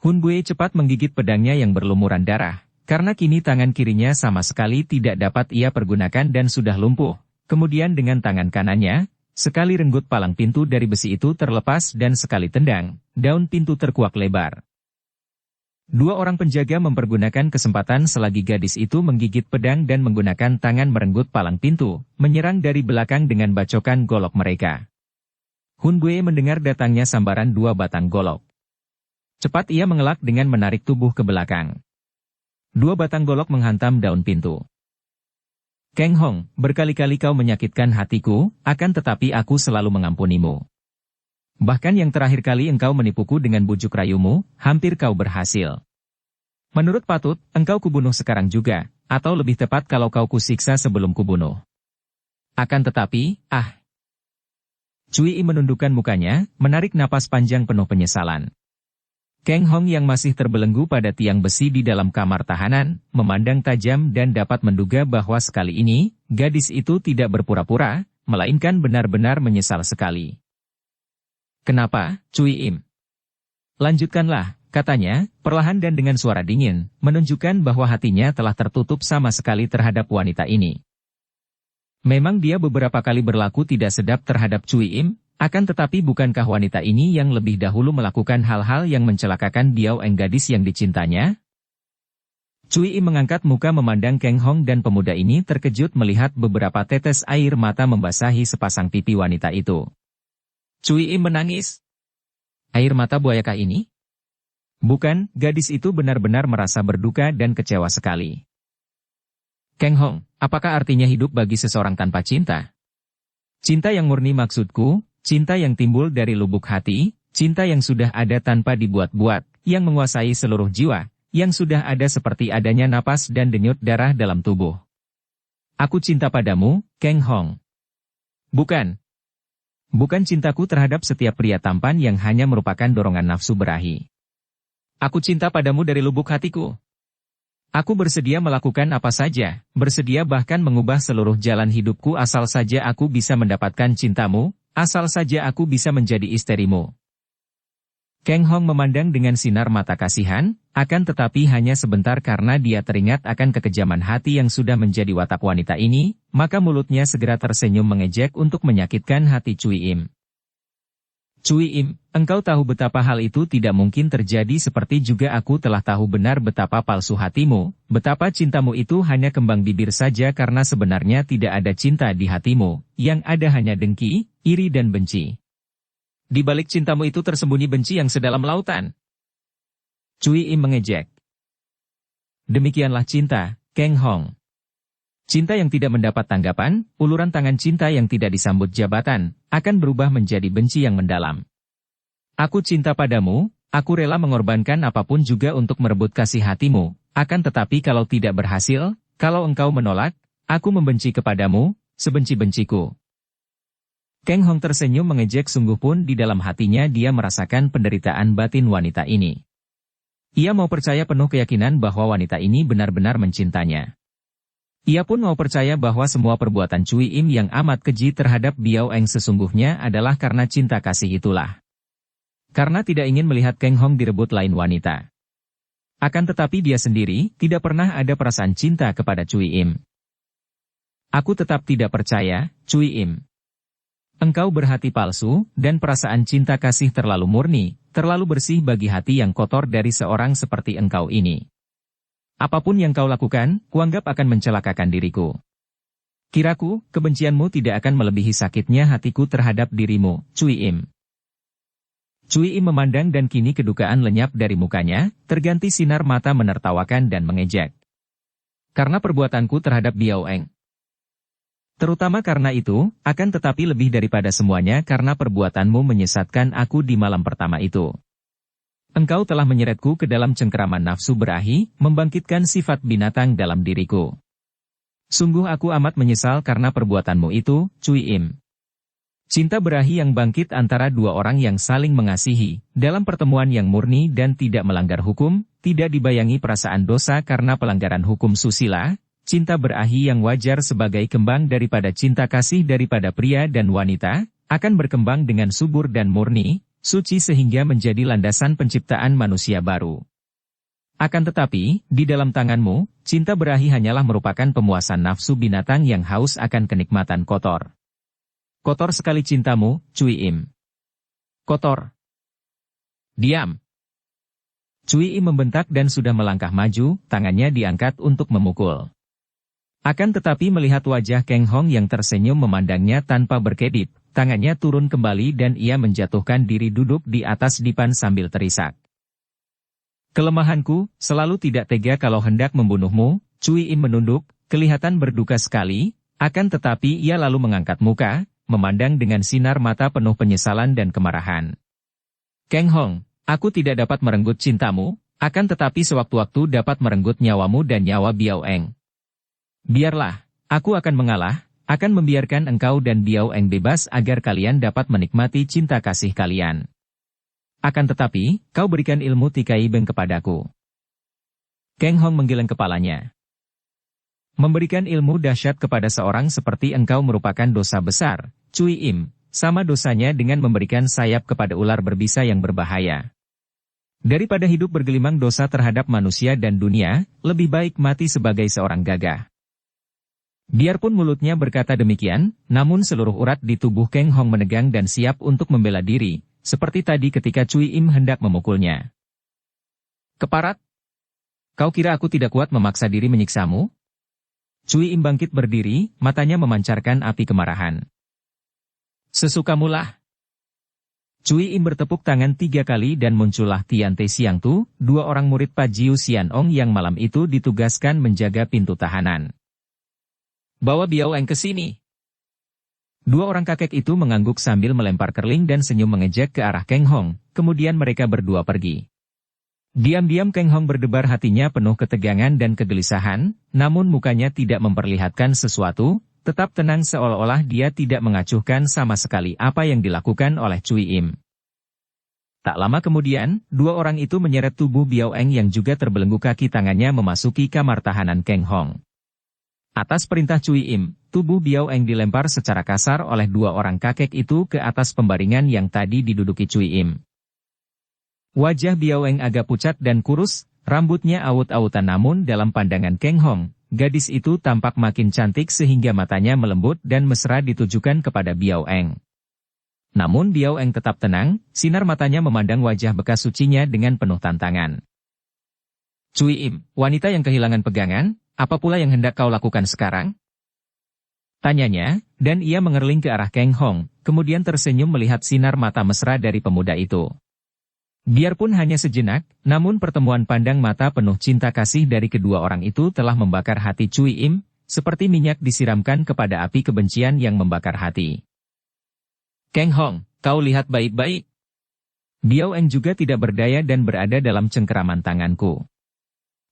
A: Hun Bue cepat menggigit pedangnya yang berlumuran darah, karena kini tangan kirinya sama sekali tidak dapat ia pergunakan dan sudah lumpuh. Kemudian dengan tangan kanannya, sekali renggut palang pintu dari besi itu terlepas dan sekali tendang, daun pintu terkuak lebar. 2 orang penjaga mempergunakan kesempatan selagi gadis itu menggigit pedang dan menggunakan tangan merenggut palang pintu, menyerang dari belakang dengan bacokan golok mereka. Hun Bue mendengar datangnya sambaran 2 batang golok. Cepat ia mengelak dengan menarik tubuh ke belakang. 2 batang golok menghantam daun pintu. Keng Hong, berkali-kali kau menyakitkan hatiku, akan tetapi aku selalu mengampunimu. Bahkan yang terakhir kali engkau menipuku dengan bujuk rayumu, hampir kau berhasil. Menurut patut, engkau kubunuh sekarang juga, atau lebih tepat kalau kau kusiksa sebelum kubunuh. Akan tetapi, Cui menundukkan mukanya, menarik napas panjang penuh penyesalan. Keng Hong yang masih terbelenggu pada tiang besi di dalam kamar tahanan, memandang tajam dan dapat menduga bahwa sekali ini, gadis itu tidak berpura-pura, melainkan benar-benar menyesal sekali. Kenapa, Cui Im? Lanjutkanlah, katanya, perlahan dan dengan suara dingin, menunjukkan bahwa hatinya telah tertutup sama sekali terhadap wanita ini. Memang dia beberapa kali berlaku tidak sedap terhadap Cui Im, akan tetapi bukankah wanita ini yang lebih dahulu melakukan hal-hal yang mencelakakan Diao Eng gadis yang dicintanya? Cui Im mengangkat muka memandang Keng Hong dan pemuda ini terkejut melihat beberapa tetes air mata membasahi sepasang pipi wanita itu. Cui Im menangis. Air mata buayakah ini? Bukan, gadis itu benar-benar merasa berduka dan kecewa sekali. Keng Hong, apakah artinya hidup bagi seseorang tanpa cinta? Cinta yang murni maksudku, cinta yang timbul dari lubuk hati, cinta yang sudah ada tanpa dibuat-buat, yang menguasai seluruh jiwa, yang sudah ada seperti adanya napas dan denyut darah dalam tubuh. Aku cinta padamu, Keng Hong. Bukan. Bukan cintaku terhadap setiap pria tampan yang hanya merupakan dorongan nafsu berahi. Aku cinta padamu dari lubuk hatiku. Aku bersedia melakukan apa saja, bersedia bahkan mengubah seluruh jalan hidupku asal saja aku bisa mendapatkan cintamu, asal saja aku bisa menjadi istrimu. Keng Hong memandang dengan sinar mata kasihan, akan tetapi hanya sebentar karena dia teringat akan kekejaman hati yang sudah menjadi watak wanita ini, maka mulutnya segera tersenyum mengejek untuk menyakitkan hati Cui Im. Cui Im, engkau tahu betapa hal itu tidak mungkin terjadi seperti juga aku telah tahu benar betapa palsu hatimu, betapa cintamu itu hanya kembang bibir saja karena sebenarnya tidak ada cinta di hatimu, yang ada hanya dengki, iri dan benci. Di balik cintamu itu tersembunyi benci yang sedalam lautan. Cui Im mengejek. Demikianlah cinta, Kang Hong. Cinta yang tidak mendapat tanggapan, uluran tangan cinta yang tidak disambut jabatan, akan berubah menjadi benci yang mendalam. Aku cinta padamu, aku rela mengorbankan apapun juga untuk merebut kasih hatimu, akan tetapi kalau tidak berhasil, kalau engkau menolak, aku membenci kepadamu, sebenci-benciku. Kang Hong tersenyum mengejek, sungguh pun di dalam hatinya dia merasakan penderitaan batin wanita ini. Ia mau percaya penuh keyakinan bahwa wanita ini benar-benar mencintanya. Ia pun mau percaya bahwa semua perbuatan Cui Im yang amat keji terhadap Biao Eng sesungguhnya adalah karena cinta kasih itulah. Karena tidak ingin melihat Kang Hong direbut lain wanita. Akan tetapi dia sendiri tidak pernah ada perasaan cinta kepada Cui Im. Aku tetap tidak percaya, Cui Im. Engkau berhati palsu, dan perasaan cinta kasih terlalu murni, terlalu bersih bagi hati yang kotor dari seorang seperti engkau ini. Apapun yang kau lakukan, kuanggap akan mencelakakan diriku. Kiraku, kebencianmu tidak akan melebihi sakitnya hatiku terhadap dirimu, Cui Im. Cui Im memandang dan kini kedukaan lenyap dari mukanya, terganti sinar mata menertawakan dan mengejek. Karena perbuatanku terhadap Biao Eng. Terutama karena itu, akan tetapi lebih daripada semuanya karena perbuatanmu menyesatkan aku di malam pertama itu. Engkau telah menyeretku ke dalam cengkeraman nafsu berahi, membangkitkan sifat binatang dalam diriku. Sungguh aku amat menyesal karena perbuatanmu itu, Cui Im. Cinta berahi yang bangkit antara dua orang yang saling mengasihi, dalam pertemuan yang murni dan tidak melanggar hukum, tidak dibayangi perasaan dosa karena pelanggaran hukum susila, cinta berahi yang wajar sebagai kembang daripada cinta kasih daripada pria dan wanita, akan berkembang dengan subur dan murni, suci sehingga menjadi landasan penciptaan manusia baru. Akan tetapi, di dalam tanganmu, cinta berahi hanyalah merupakan pemuasan nafsu binatang yang haus akan kenikmatan kotor. Kotor sekali cintamu, Cui Im. Kotor. Diam. Cui Im membentak dan sudah melangkah maju, tangannya diangkat untuk memukul. Akan tetapi melihat wajah Kang Hong yang tersenyum memandangnya tanpa berkedip, tangannya turun kembali dan ia menjatuhkan diri duduk di atas dipan sambil terisak. Kelemahanku, selalu tidak tega kalau hendak membunuhmu, Cui Im menunduk, kelihatan berduka sekali, akan tetapi ia lalu mengangkat muka, memandang dengan sinar mata penuh penyesalan dan kemarahan. Kang Hong, aku tidak dapat merenggut cintamu, akan tetapi sewaktu-waktu dapat merenggut nyawamu dan nyawa Biao Eng. Biarlah, aku akan mengalah, akan membiarkan engkau dan Biao Eng bebas agar kalian dapat menikmati cinta kasih kalian. Akan tetapi, kau berikan ilmu Tikai Beng kepadaku. Kang Hong menggeleng kepalanya. Memberikan ilmu dahsyat kepada seorang seperti engkau merupakan dosa besar, Cui Im, sama dosanya dengan memberikan sayap kepada ular berbisa yang berbahaya. Daripada hidup bergelimang dosa terhadap manusia dan dunia, lebih baik mati sebagai seorang gagah. Biarpun mulutnya berkata demikian, namun seluruh urat di tubuh Kang Hong menegang dan siap untuk membela diri, seperti tadi ketika Cui Im hendak memukulnya. Keparat! Kau kira aku tidak kuat memaksa diri menyiksamu? Cui Im bangkit berdiri, matanya memancarkan api kemarahan. Sesukamulah! Cui Im bertepuk tangan 3 kali dan muncullah Tian Te Siang Tu, 2 orang murid Pajiu Sian Ong yang malam itu ditugaskan menjaga pintu tahanan. Bawa Biao Eng ke sini. 2 orang kakek itu mengangguk sambil melempar kerling dan senyum mengejek ke arah Kang Hong, kemudian mereka berdua pergi. Diam-diam Kang Hong berdebar hatinya penuh ketegangan dan kegelisahan, namun mukanya tidak memperlihatkan sesuatu, tetap tenang seolah-olah dia tidak mengacuhkan sama sekali apa yang dilakukan oleh Cui Im. Tak lama kemudian, 2 orang itu menyeret tubuh Biao Eng yang juga terbelenggu kaki tangannya memasuki kamar tahanan Kang Hong. Atas perintah Cui Im, tubuh Biao Eng dilempar secara kasar oleh 2 orang kakek itu ke atas pembaringan yang tadi diduduki Cui Im. Wajah Biao Eng agak pucat dan kurus, rambutnya awut-awutan namun dalam pandangan Kang Hong, gadis itu tampak makin cantik sehingga matanya melembut dan mesra ditujukan kepada Biao Eng. Namun Biao Eng tetap tenang, sinar matanya memandang wajah bekas sucinya dengan penuh tantangan. Cui Im, wanita yang kehilangan pegangan, apa pula yang hendak kau lakukan sekarang? Tanyanya, dan ia mengerling ke arah Kang Hong, kemudian tersenyum melihat sinar mata mesra dari pemuda itu. Biarpun hanya sejenak, namun pertemuan pandang mata penuh cinta kasih dari kedua orang itu telah membakar hati Cui Im, seperti minyak disiramkan kepada api kebencian yang membakar hati. Kang Hong, kau lihat baik-baik. Biao Eng juga tidak berdaya dan berada dalam cengkeraman tanganku.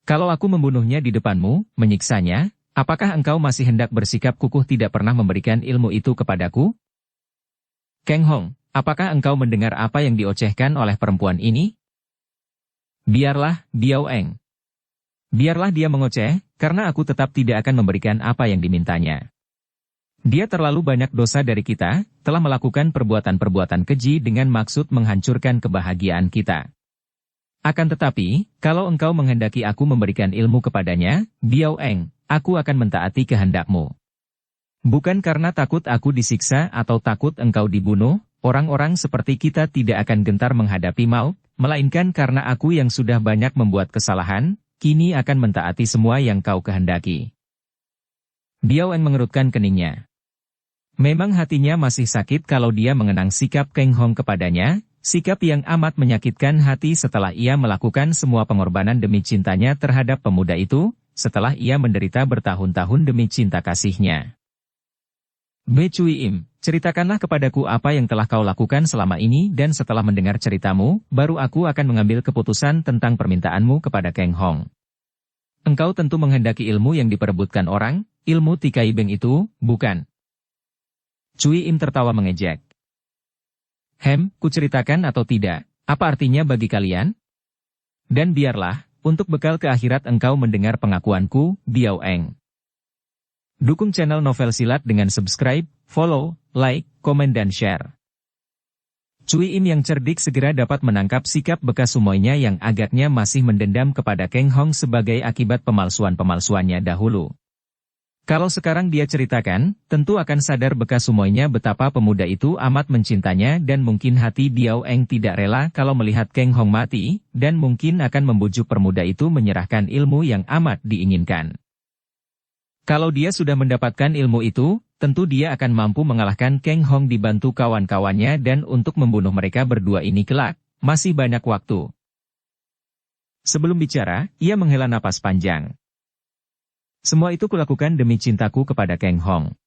A: Kalau aku membunuhnya di depanmu, menyiksanya, apakah engkau masih hendak bersikap kukuh tidak pernah memberikan ilmu itu kepadaku? Kang Hong, apakah engkau mendengar apa yang diocehkan oleh perempuan ini? Biarlah, Biao Eng. Biarlah dia mengoceh, karena aku tetap tidak akan memberikan apa yang dimintanya. Dia terlalu banyak dosa dari kita, telah melakukan perbuatan-perbuatan keji dengan maksud menghancurkan kebahagiaan kita. Akan tetapi, kalau engkau menghendaki aku memberikan ilmu kepadanya, Biao Eng, aku akan mentaati kehendakmu. Bukan karena takut aku disiksa atau takut engkau dibunuh, orang-orang seperti kita tidak akan gentar menghadapi maut, melainkan karena aku yang sudah banyak membuat kesalahan, kini akan mentaati semua yang kau kehendaki. Biao Eng mengerutkan keningnya. Memang hatinya masih sakit kalau dia mengenang sikap Kang Hong kepadanya, sikap yang amat menyakitkan hati setelah ia melakukan semua pengorbanan demi cintanya terhadap pemuda itu, setelah ia menderita bertahun-tahun demi cinta kasihnya. Be Cui Im, ceritakanlah kepadaku apa yang telah kau lakukan selama ini dan setelah mendengar ceritamu, baru aku akan mengambil keputusan tentang permintaanmu kepada Kang Hong. Engkau tentu menghendaki ilmu yang diperebutkan orang, ilmu Tikai Beng itu, bukan? Cui Im tertawa mengejek. Kuceritakan atau tidak, apa artinya bagi kalian? Dan biarlah, untuk bekal ke akhirat engkau mendengar pengakuanku, Biao Eng. Dukung channel Novel Silat dengan subscribe, follow, like, komen dan share. Cui Im yang cerdik segera dapat menangkap sikap bekas sumoinya yang agaknya masih mendendam kepada Kang Hong sebagai akibat pemalsuan-pemalsuannya dahulu. Kalau sekarang dia ceritakan, tentu akan sadar bekas sumoinya betapa pemuda itu amat mencintanya dan mungkin hati Biao Eng tidak rela kalau melihat Kang Hong mati, dan mungkin akan membujuk pemuda itu menyerahkan ilmu yang amat diinginkan. Kalau dia sudah mendapatkan ilmu itu, tentu dia akan mampu mengalahkan Kang Hong dibantu kawan-kawannya dan untuk membunuh mereka berdua ini kelak, masih banyak waktu. Sebelum bicara, ia menghela napas panjang. Semua itu kulakukan demi cintaku kepada Kang Hong.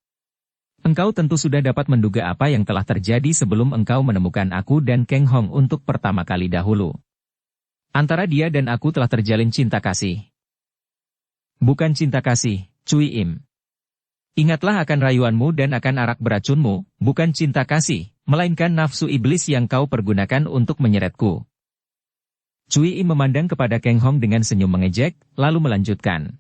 A: Engkau tentu sudah dapat menduga apa yang telah terjadi sebelum engkau menemukan aku dan Kang Hong untuk pertama kali dahulu. Antara dia dan aku telah terjalin cinta kasih. Bukan cinta kasih, Cui Im. Ingatlah akan rayuanmu dan akan arak beracunmu, bukan cinta kasih, melainkan nafsu iblis yang kau pergunakan untuk menyeretku. Cui Im memandang kepada Kang Hong dengan senyum mengejek, lalu melanjutkan.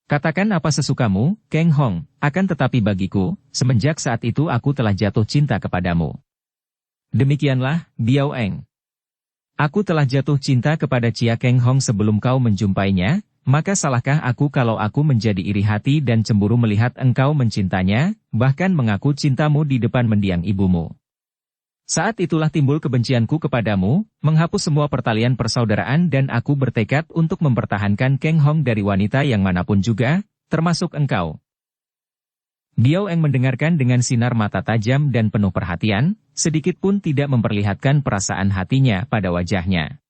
A: Katakan apa sesukamu, Kang Hong, akan tetapi bagiku, semenjak saat itu aku telah jatuh cinta kepadamu. Demikianlah, Biao Eng. Aku telah jatuh cinta kepada Chia Kang Hong sebelum kau menjumpainya, maka salahkah aku kalau aku menjadi iri hati dan cemburu melihat engkau mencintanya, bahkan mengaku cintamu di depan mendiang ibumu. Saat itulah timbul kebencianku kepadamu, menghapus semua pertalian persaudaraan dan aku bertekad untuk mempertahankan Kang Hong dari wanita yang manapun juga, termasuk engkau. Biao Eng mendengarkan dengan sinar mata tajam dan penuh perhatian, sedikit pun tidak memperlihatkan perasaan hatinya pada wajahnya.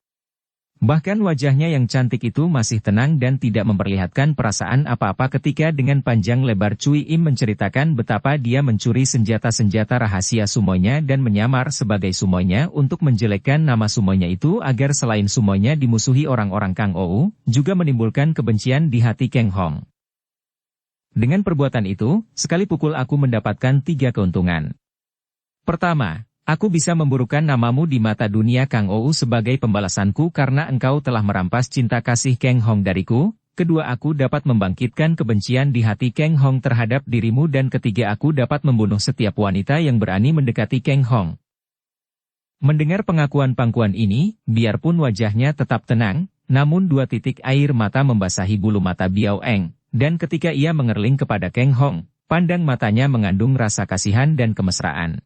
A: Bahkan wajahnya yang cantik itu masih tenang dan tidak memperlihatkan perasaan apa-apa ketika dengan panjang lebar Cui Im menceritakan betapa dia mencuri senjata-senjata rahasia sumoinya dan menyamar sebagai sumoinya untuk menjelekkan nama sumoinya itu agar selain sumoinya dimusuhi orang-orang Kang Ou, juga menimbulkan kebencian di hati Kang Hong. Dengan perbuatan itu, sekali pukul aku mendapatkan 3 keuntungan. Pertama, aku bisa memburukkan namamu di mata dunia Kang Ou sebagai pembalasanku karena engkau telah merampas cinta kasih Kang Hong dariku. Kedua, aku dapat membangkitkan kebencian di hati Kang Hong terhadap dirimu dan ketiga, aku dapat membunuh setiap wanita yang berani mendekati Kang Hong. Mendengar pengakuan-pengakuan ini, biarpun wajahnya tetap tenang, namun 2 titik air mata membasahi bulu mata Biao Eng, dan ketika ia mengerling kepada Kang Hong, pandang matanya mengandung rasa kasihan dan kemesraan.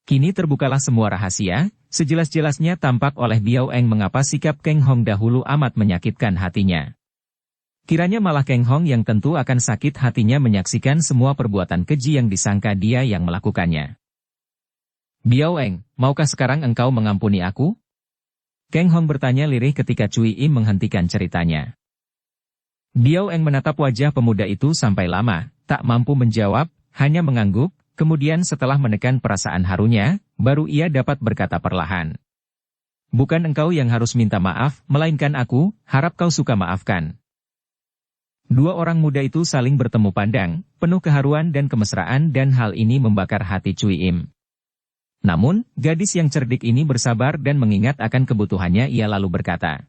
A: Kini terbukalah semua rahasia, sejelas-jelasnya tampak oleh Biao Eng mengapa sikap Kang Hong dahulu amat menyakitkan hatinya. Kiranya malah Kang Hong yang tentu akan sakit hatinya menyaksikan semua perbuatan keji yang disangka dia yang melakukannya. Biao Eng, maukah sekarang engkau mengampuni aku? Kang Hong bertanya lirih ketika Cui Im menghentikan ceritanya. Biao Eng menatap wajah pemuda itu sampai lama, tak mampu menjawab, hanya mengangguk. Kemudian setelah menekan perasaan harunya, baru ia dapat berkata perlahan. Bukan engkau yang harus minta maaf, melainkan aku, harap kau suka maafkan. Dua orang muda itu saling bertemu pandang, penuh keharuan dan kemesraan dan hal ini membakar hati Cui Im. Namun, gadis yang cerdik ini bersabar dan mengingat akan kebutuhannya ia lalu berkata.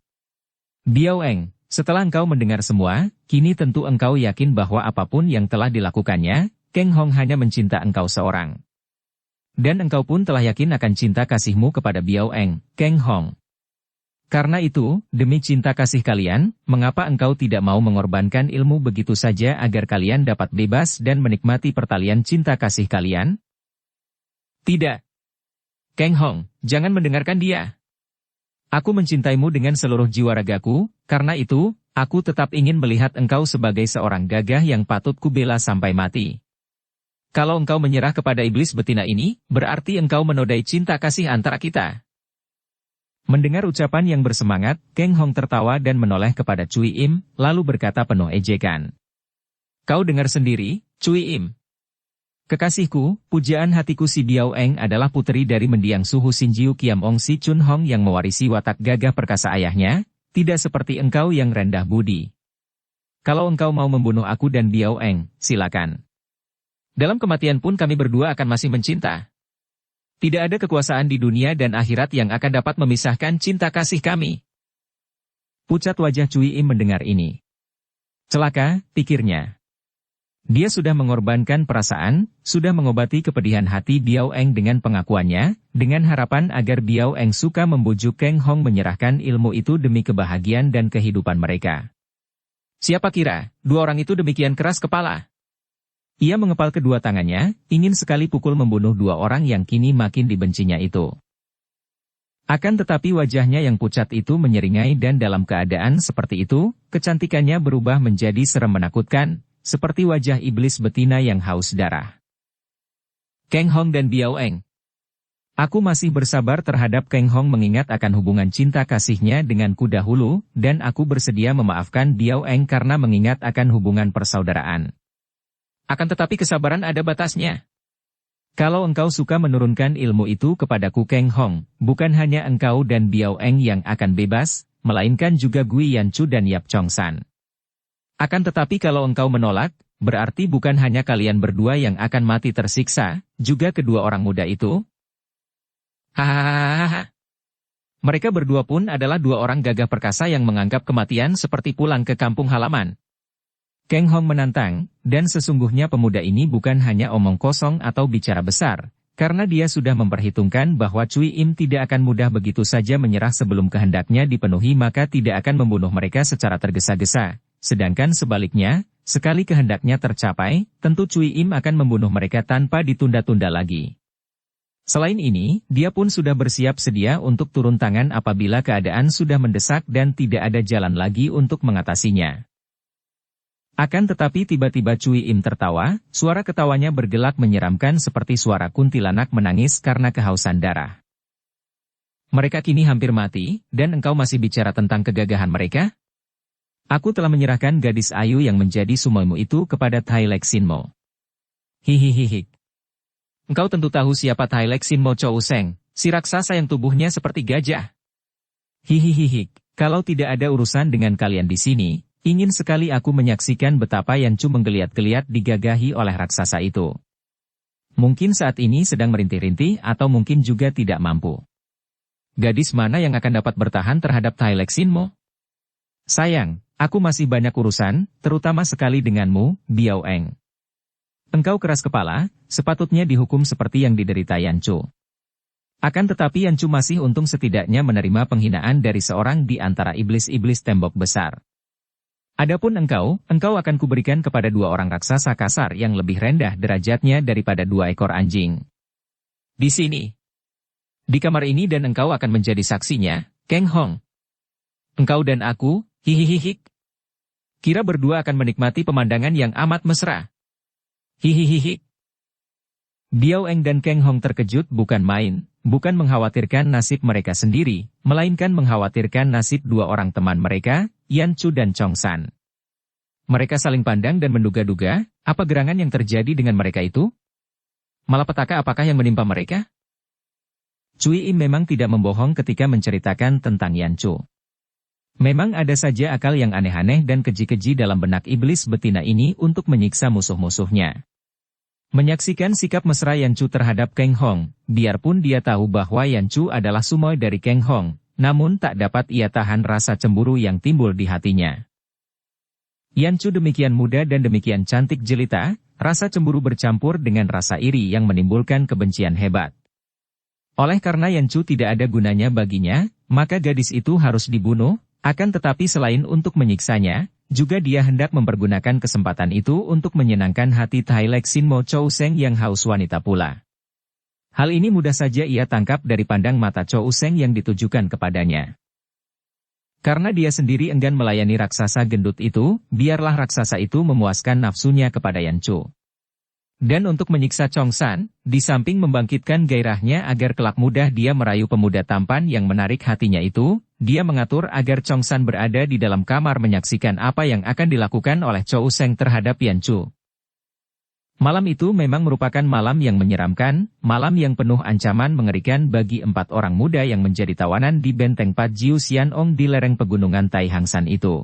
A: Biao Eng, setelah engkau mendengar semua, kini tentu engkau yakin bahwa apapun yang telah dilakukannya, Kang Hong hanya mencinta engkau seorang. Dan engkau pun telah yakin akan cinta kasihmu kepada Biao Eng, Kang Hong. Karena itu, demi cinta kasih kalian, mengapa engkau tidak mau mengorbankan ilmu begitu saja agar kalian dapat bebas dan menikmati pertalian cinta kasih kalian? Tidak. Kang Hong, jangan mendengarkan dia. Aku mencintaimu dengan seluruh jiwa ragaku, karena itu, aku tetap ingin melihat engkau sebagai seorang gagah yang patut kubela sampai mati. Kalau engkau menyerah kepada iblis betina ini, berarti engkau menodai cinta kasih antara kita. Mendengar ucapan yang bersemangat, Kang Hong tertawa dan menoleh kepada Cui Im, lalu berkata penuh ejekan. Kau dengar sendiri, Cui Im. Kekasihku, pujaan hatiku si Biao Eng adalah puteri dari mendiang suhu Sinjiu Kiam Ong Si Chun Hong yang mewarisi watak gagah perkasa ayahnya, tidak seperti engkau yang rendah budi. Kalau engkau mau membunuh aku dan Biao Eng, silakan. Dalam kematian pun kami berdua akan masih mencinta. Tidak ada kekuasaan di dunia dan akhirat yang akan dapat memisahkan cinta kasih kami. Pucat wajah Cui Im mendengar ini. Celaka, pikirnya. Dia sudah mengorbankan perasaan, sudah mengobati kepedihan hati Biao Eng dengan pengakuannya, dengan harapan agar Biao Eng suka membujuk Kang Hong menyerahkan ilmu itu demi kebahagiaan dan kehidupan mereka. Siapa kira, dua orang itu demikian keras kepala? Ia mengepal kedua tangannya, ingin sekali pukul membunuh dua orang yang kini makin dibencinya itu. Akan tetapi wajahnya yang pucat itu menyeringai dan dalam keadaan seperti itu, kecantikannya berubah menjadi serem menakutkan, seperti wajah iblis betina yang haus darah. Kang Hong dan Biao Eng. Aku masih bersabar terhadap Kang Hong mengingat akan hubungan cinta kasihnya denganku dahulu, dan aku bersedia memaafkan Biao Eng karena mengingat akan hubungan persaudaraan. Akan tetapi kesabaran ada batasnya. Kalau engkau suka menurunkan ilmu itu kepadaku Kang Hong, bukan hanya engkau dan Biao Eng yang akan bebas, melainkan juga Gui Yanchu dan Yap Chong San. Akan tetapi kalau engkau menolak, berarti bukan hanya kalian berdua yang akan mati tersiksa, juga kedua orang muda itu. Hahaha. Mereka berdua pun adalah dua orang gagah perkasa yang menganggap kematian seperti pulang ke kampung halaman. Kang Hong menantang, dan sesungguhnya pemuda ini bukan hanya omong kosong atau bicara besar, karena dia sudah memperhitungkan bahwa Cui Im tidak akan mudah begitu saja menyerah sebelum kehendaknya dipenuhi maka tidak akan membunuh mereka secara tergesa-gesa, sedangkan sebaliknya, sekali kehendaknya tercapai, tentu Cui Im akan membunuh mereka tanpa ditunda-tunda lagi. Selain ini, dia pun sudah bersiap sedia untuk turun tangan apabila keadaan sudah mendesak dan tidak ada jalan lagi untuk mengatasinya. Akan tetapi tiba-tiba Cui Im tertawa, suara ketawanya bergelak menyeramkan seperti suara kuntilanak menangis karena kehausan darah. Mereka kini hampir mati, dan engkau masih bicara tentang kegagahan mereka? Aku telah menyerahkan gadis ayu yang menjadi sumoimu itu kepada Tai Lek Sinmo. Hihihihi. Engkau tentu tahu siapa Tai Lek Sinmo Chou Seng, si raksasa yang tubuhnya seperti gajah. Hihihihi, kalau tidak ada urusan dengan kalian di sini, ingin sekali aku menyaksikan betapa Yanchu menggeliat-geliat digagahi oleh raksasa itu. Mungkin saat ini sedang merintih-rintih atau mungkin juga tidak mampu. Gadis mana yang akan dapat bertahan terhadap Tai Lek Sinmo? Sayang, aku masih banyak urusan, terutama sekali denganmu, Biao Eng. Engkau keras kepala, sepatutnya dihukum seperti yang diderita Yanchu. Akan tetapi Yanchu masih untung setidaknya menerima penghinaan dari seorang di antara iblis-iblis tembok besar. Adapun engkau akan kuberikan kepada dua orang raksasa kasar yang lebih rendah derajatnya daripada dua ekor anjing. Di sini. Di kamar ini dan engkau akan menjadi saksinya, Kang Hong. Engkau dan aku, hihihihi. Kira berdua akan menikmati pemandangan yang amat mesra. Hihihihi. Biao Eng dan Kang Hong terkejut bukan main, bukan mengkhawatirkan nasib mereka sendiri, melainkan mengkhawatirkan nasib dua orang teman mereka, Yan Chu dan Chong San. Mereka saling pandang dan menduga-duga, apa gerangan yang terjadi dengan mereka itu? Malapetaka apakah yang menimpa mereka? Cui Im memang tidak membohong ketika menceritakan tentang Yan Chu. Memang ada saja akal yang aneh-aneh dan keji-keji dalam benak iblis betina ini untuk menyiksa musuh-musuhnya. Menyaksikan sikap mesra Yan Chu terhadap Kang Hong, biarpun dia tahu bahwa Yan Chu adalah sumoy dari Kang Hong, namun tak dapat ia tahan rasa cemburu yang timbul di hatinya. Yan Chu demikian muda dan demikian cantik jelita, rasa cemburu bercampur dengan rasa iri yang menimbulkan kebencian hebat. Oleh karena Yan Chu tidak ada gunanya baginya, maka gadis itu harus dibunuh, akan tetapi selain untuk menyiksanya, juga dia hendak mempergunakan kesempatan itu untuk menyenangkan hati Tai Lek Sin Mo Chou Seng yang haus wanita pula. Hal ini mudah saja ia tangkap dari pandang mata Chou Seng yang ditujukan kepadanya. Karena dia sendiri enggan melayani raksasa gendut itu, biarlah raksasa itu memuaskan nafsunya kepada Yan Chu. Dan untuk menyiksa Chong San, di samping membangkitkan gairahnya agar kelak mudah dia merayu pemuda tampan yang menarik hatinya itu, dia mengatur agar Chong San berada di dalam kamar menyaksikan apa yang akan dilakukan oleh Chou Seng terhadap Yan Chu. Malam itu memang merupakan malam yang menyeramkan, malam yang penuh ancaman mengerikan bagi 4 orang muda yang menjadi tawanan di benteng Pat Jiu Sian Ong di lereng pegunungan Tai Hang San itu.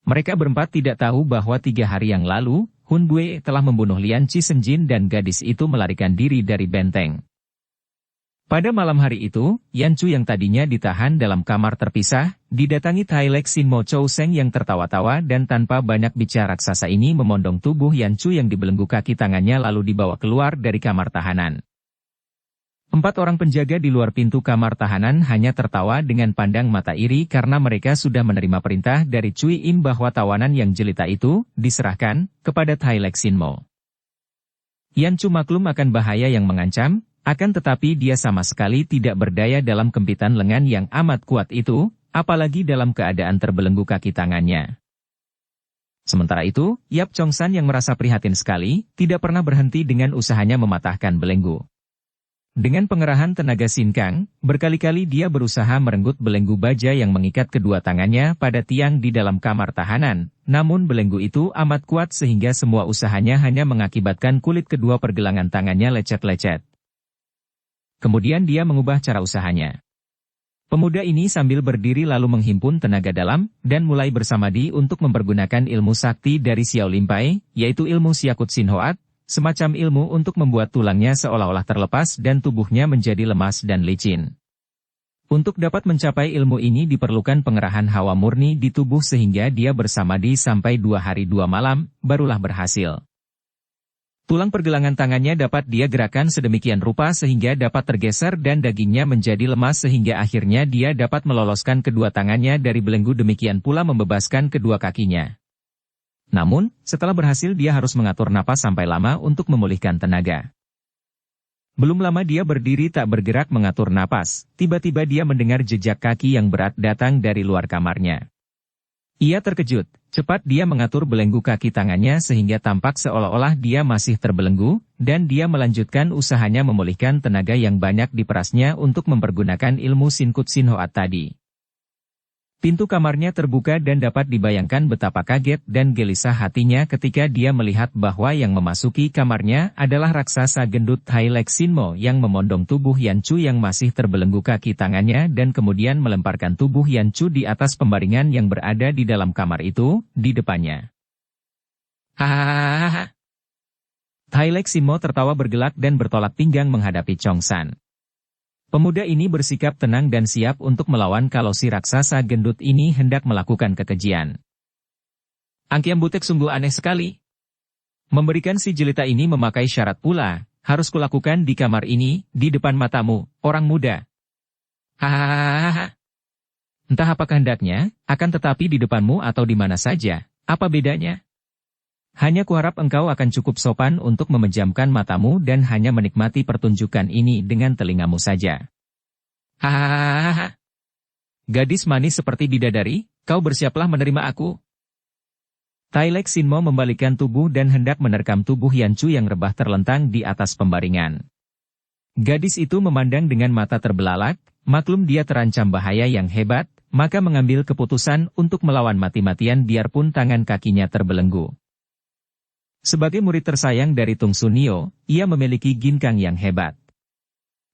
A: Mereka berempat tidak tahu bahwa 3 hari yang lalu, Hun Bue telah membunuh Lian Chi Senjin dan gadis itu melarikan diri dari benteng. Pada malam hari itu, Yan Chu yang tadinya ditahan dalam kamar terpisah, didatangi Tai Lek Sin Mo Chou Seng yang tertawa-tawa dan tanpa banyak bicara raksasa ini memondong tubuh Yan Chu yang dibelenggu kaki tangannya lalu dibawa keluar dari kamar tahanan. 4 orang penjaga di luar pintu kamar tahanan hanya tertawa dengan pandang mata iri karena mereka sudah menerima perintah dari Cui Im bahwa tawanan yang jelita itu diserahkan kepada Tai Lek Sin Mo. Yan Chu maklum akan bahaya yang mengancam, akan tetapi dia sama sekali tidak berdaya dalam kempitan lengan yang amat kuat itu, apalagi dalam keadaan terbelenggu kaki tangannya. Sementara itu, Yap Chong San yang merasa prihatin sekali, tidak pernah berhenti dengan usahanya mematahkan belenggu. Dengan pengerahan tenaga sinkang, berkali-kali dia berusaha merenggut belenggu baja yang mengikat kedua tangannya pada tiang di dalam kamar tahanan, namun belenggu itu amat kuat sehingga semua usahanya hanya mengakibatkan kulit kedua pergelangan tangannya lecet-lecet. Kemudian dia mengubah cara usahanya. Pemuda ini sambil berdiri lalu menghimpun tenaga dalam, dan mulai bersamadi untuk mempergunakan ilmu sakti dari Xiao Lim Pai, yaitu ilmu Siakut Sin Hoat, semacam ilmu untuk membuat tulangnya seolah-olah terlepas dan tubuhnya menjadi lemas dan licin. Untuk dapat mencapai ilmu ini diperlukan pengerahan hawa murni di tubuh sehingga dia bersamadi sampai 2 hari 2 malam, barulah berhasil. Tulang pergelangan tangannya dapat dia gerakan sedemikian rupa sehingga dapat tergeser dan dagingnya menjadi lemas sehingga akhirnya dia dapat meloloskan kedua tangannya dari belenggu demikian pula membebaskan kedua kakinya. Namun, setelah berhasil dia harus mengatur napas sampai lama untuk memulihkan tenaga. Belum lama dia berdiri tak bergerak mengatur napas, tiba-tiba dia mendengar jejak kaki yang berat datang dari luar kamarnya. Ia terkejut, cepat dia mengatur belenggu kaki tangannya sehingga tampak seolah-olah dia masih terbelenggu, dan dia melanjutkan usahanya memulihkan tenaga yang banyak diperasnya untuk mempergunakan ilmu Sinkut Sin Hoat tadi. Pintu kamarnya terbuka dan dapat dibayangkan betapa kaget dan gelisah hatinya ketika dia melihat bahwa yang memasuki kamarnya adalah raksasa gendut Tai Lek Sin Mo yang memondong tubuh Yan Chu yang masih terbelenggu kaki tangannya dan kemudian melemparkan tubuh Yan Chu di atas pembaringan yang berada di dalam kamar itu, di depannya. Hahaha. Tai Lek Sin Mo tertawa bergelak dan bertolak pinggang menghadapi Chong San. Pemuda ini bersikap tenang dan siap untuk melawan kalau si raksasa gendut ini hendak melakukan kekejian. Angkiam Butek sungguh aneh sekali. Memberikan si jelita ini memakai syarat pula, harus kulakukan di kamar ini, di depan matamu, orang muda. Hahaha. Entah apa kehendaknya, akan tetapi di depanmu atau di mana saja, apa bedanya? Hanya kuharap engkau akan cukup sopan untuk memejamkan matamu dan hanya menikmati pertunjukan ini dengan telingamu saja. Hahaha. Gadis manis seperti bidadari, kau bersiaplah menerima aku. Tai Lek Sinmo membalikkan tubuh dan hendak menerkam tubuh Yanchu yang rebah terlentang di atas pembaringan. Gadis itu memandang dengan mata terbelalak, maklum dia terancam bahaya yang hebat, maka mengambil keputusan untuk melawan mati-matian biarpun tangan kakinya terbelenggu. Sebagai murid tersayang dari Tung Sunio, ia memiliki ginkang yang hebat.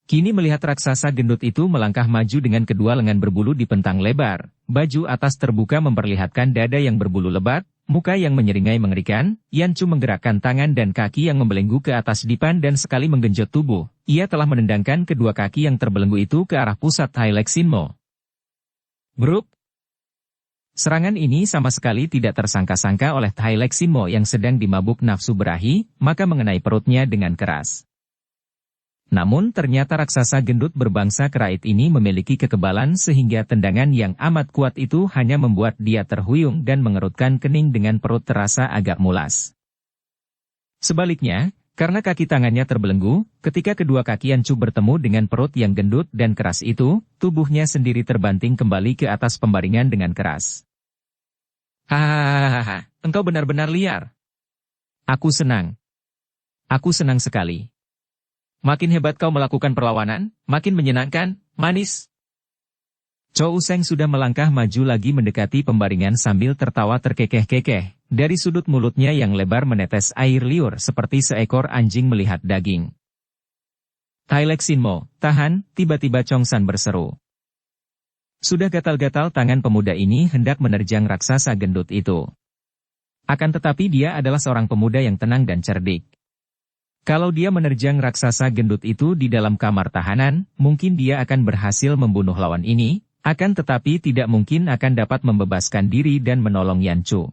A: Kini melihat raksasa gendut itu melangkah maju dengan kedua lengan berbulu dipentang lebar, baju atas terbuka memperlihatkan dada yang berbulu lebat, muka yang menyeringai mengerikan, Yanchu menggerakkan tangan dan kaki yang membelenggu ke atas dipan dan sekali menggenjot tubuh, ia telah menendangkan kedua kaki yang terbelenggu itu ke arah pusat Tai Lek Sinmo. Grup. Serangan ini sama sekali tidak tersangka-sangka oleh Tai Lek Sinmo yang sedang dimabuk nafsu berahi, maka mengenai perutnya dengan keras. Namun ternyata raksasa gendut berbangsa Kerait ini memiliki kekebalan sehingga tendangan yang amat kuat itu hanya membuat dia terhuyung dan mengerutkan kening dengan perut terasa agak mulas. Sebaliknya, karena kaki tangannya terbelenggu, ketika kedua kaki Yanchu bertemu dengan perut yang gendut dan keras itu, tubuhnya sendiri terbanting kembali ke atas pembaringan dengan keras. Hahaha, engkau benar-benar liar. Aku senang. Aku senang sekali. Makin hebat kau melakukan perlawanan, makin menyenangkan, manis. Chou Seng sudah melangkah maju lagi mendekati pembaringan sambil tertawa terkekeh-kekeh. Dari sudut mulutnya yang lebar menetes air liur seperti seekor anjing melihat daging. Tai Lek Sinmo, tahan, tiba-tiba Chong San berseru. Sudah gatal-gatal tangan pemuda ini hendak menerjang raksasa gendut itu. Akan tetapi dia adalah seorang pemuda yang tenang dan cerdik. Kalau dia menerjang raksasa gendut itu di dalam kamar tahanan, mungkin dia akan berhasil membunuh lawan ini, akan tetapi tidak mungkin akan dapat membebaskan diri dan menolong Yanchu.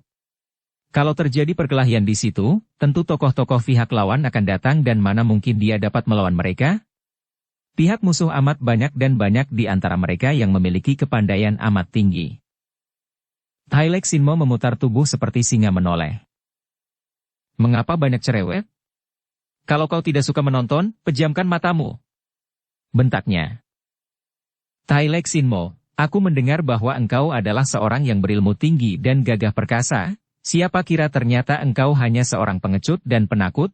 A: Kalau terjadi perkelahian di situ, tentu tokoh-tokoh pihak lawan akan datang dan mana mungkin dia dapat melawan mereka? Pihak musuh amat banyak dan banyak di antara mereka yang memiliki kepandaian amat tinggi. Tai Lek Sinmo memutar tubuh seperti singa menoleh. Mengapa banyak cerewet? Kalau kau tidak suka menonton, pejamkan matamu. Bentaknya. Tai Lek Sinmo, aku mendengar bahwa engkau adalah seorang yang berilmu tinggi dan gagah perkasa, siapa kira ternyata engkau hanya seorang pengecut dan penakut?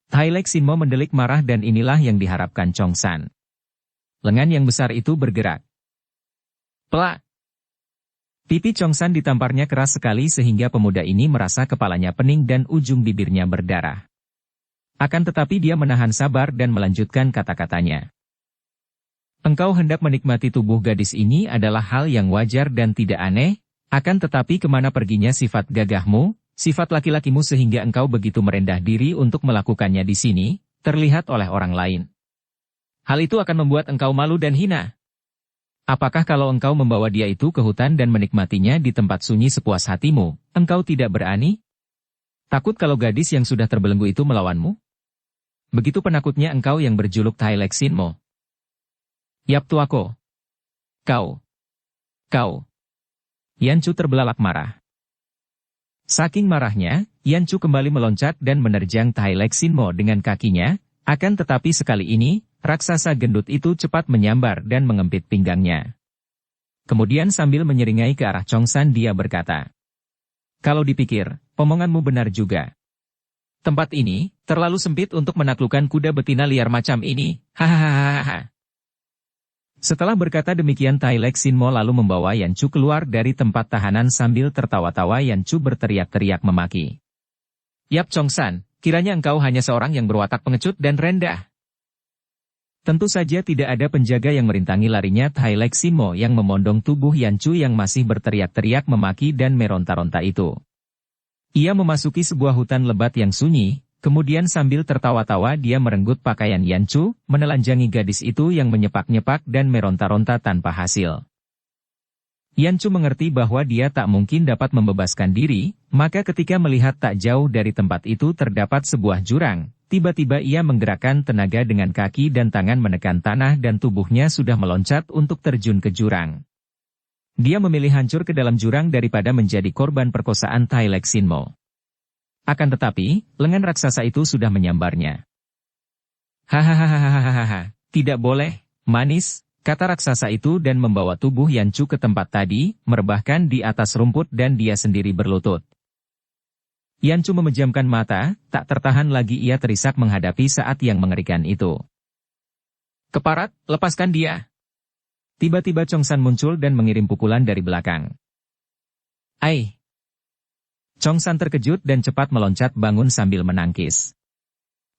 A: Tai Lek Sinmo mendelik marah dan inilah yang diharapkan Chong San. Lengan yang besar itu bergerak. Plak! Pipi Chong San ditamparnya keras sekali sehingga pemuda ini merasa kepalanya pening dan ujung bibirnya berdarah. Akan tetapi dia menahan sabar dan melanjutkan kata-katanya. Engkau hendak menikmati tubuh gadis ini adalah hal yang wajar dan tidak aneh, akan tetapi kemana perginya sifat gagahmu, sifat laki-lakimu sehingga engkau begitu merendah diri untuk melakukannya di sini, terlihat oleh orang lain. Hal itu akan membuat engkau malu dan hina. Apakah kalau engkau membawa dia itu ke hutan dan menikmatinya di tempat sunyi sepuas hatimu, engkau tidak berani? Takut kalau gadis yang sudah terbelenggu itu melawanmu? Begitu penakutnya engkau yang berjuluk Tai Lek Sinmo. Yap tuako. Kau. Yanchu terbelalak marah. Saking marahnya, Yanchu kembali meloncat dan menerjang Tai Lek Sinmo dengan kakinya, akan tetapi sekali ini, raksasa gendut itu cepat menyambar dan mengempit pinggangnya. Kemudian sambil menyeringai ke arah Chong San dia berkata, kalau dipikir, omonganmu benar juga. Tempat ini, terlalu sempit untuk menaklukkan kuda betina liar macam ini, hahaha. Setelah berkata demikian Tai Lek Sinmo lalu membawa Yanchu keluar dari tempat tahanan sambil tertawa-tawa. Yanchu berteriak-teriak memaki. Yap Chong San, kiranya engkau hanya seorang yang berwatak pengecut dan rendah. Tentu saja tidak ada penjaga yang merintangi larinya Tai Lek Sinmo yang memondong tubuh Yanchu yang masih berteriak-teriak memaki dan meronta-ronta itu. Ia memasuki sebuah hutan lebat yang sunyi, kemudian sambil tertawa-tawa dia merenggut pakaian Yanchu, menelanjangi gadis itu yang menyepak-nyepak dan meronta-ronta tanpa hasil. Yanchu mengerti bahwa dia tak mungkin dapat membebaskan diri, maka ketika melihat tak jauh dari tempat itu terdapat sebuah jurang, tiba-tiba ia menggerakkan tenaga dengan kaki dan tangan menekan tanah dan tubuhnya sudah meloncat untuk terjun ke jurang. Dia memilih hancur ke dalam jurang daripada menjadi korban perkosaan Tai Lek Sinmo. Akan tetapi, lengan raksasa itu sudah menyambarnya. Hahaha, tidak boleh, manis, kata raksasa itu dan membawa tubuh Yancu ke tempat tadi, merebahkan di atas rumput dan dia sendiri berlutut. Yancu memejamkan mata, tak tertahan lagi ia terisak menghadapi saat yang mengerikan itu. Keparat, lepaskan dia. Tiba-tiba Chongsan muncul dan mengirim pukulan dari belakang. Ai! Chongsan terkejut dan cepat meloncat bangun sambil menangkis.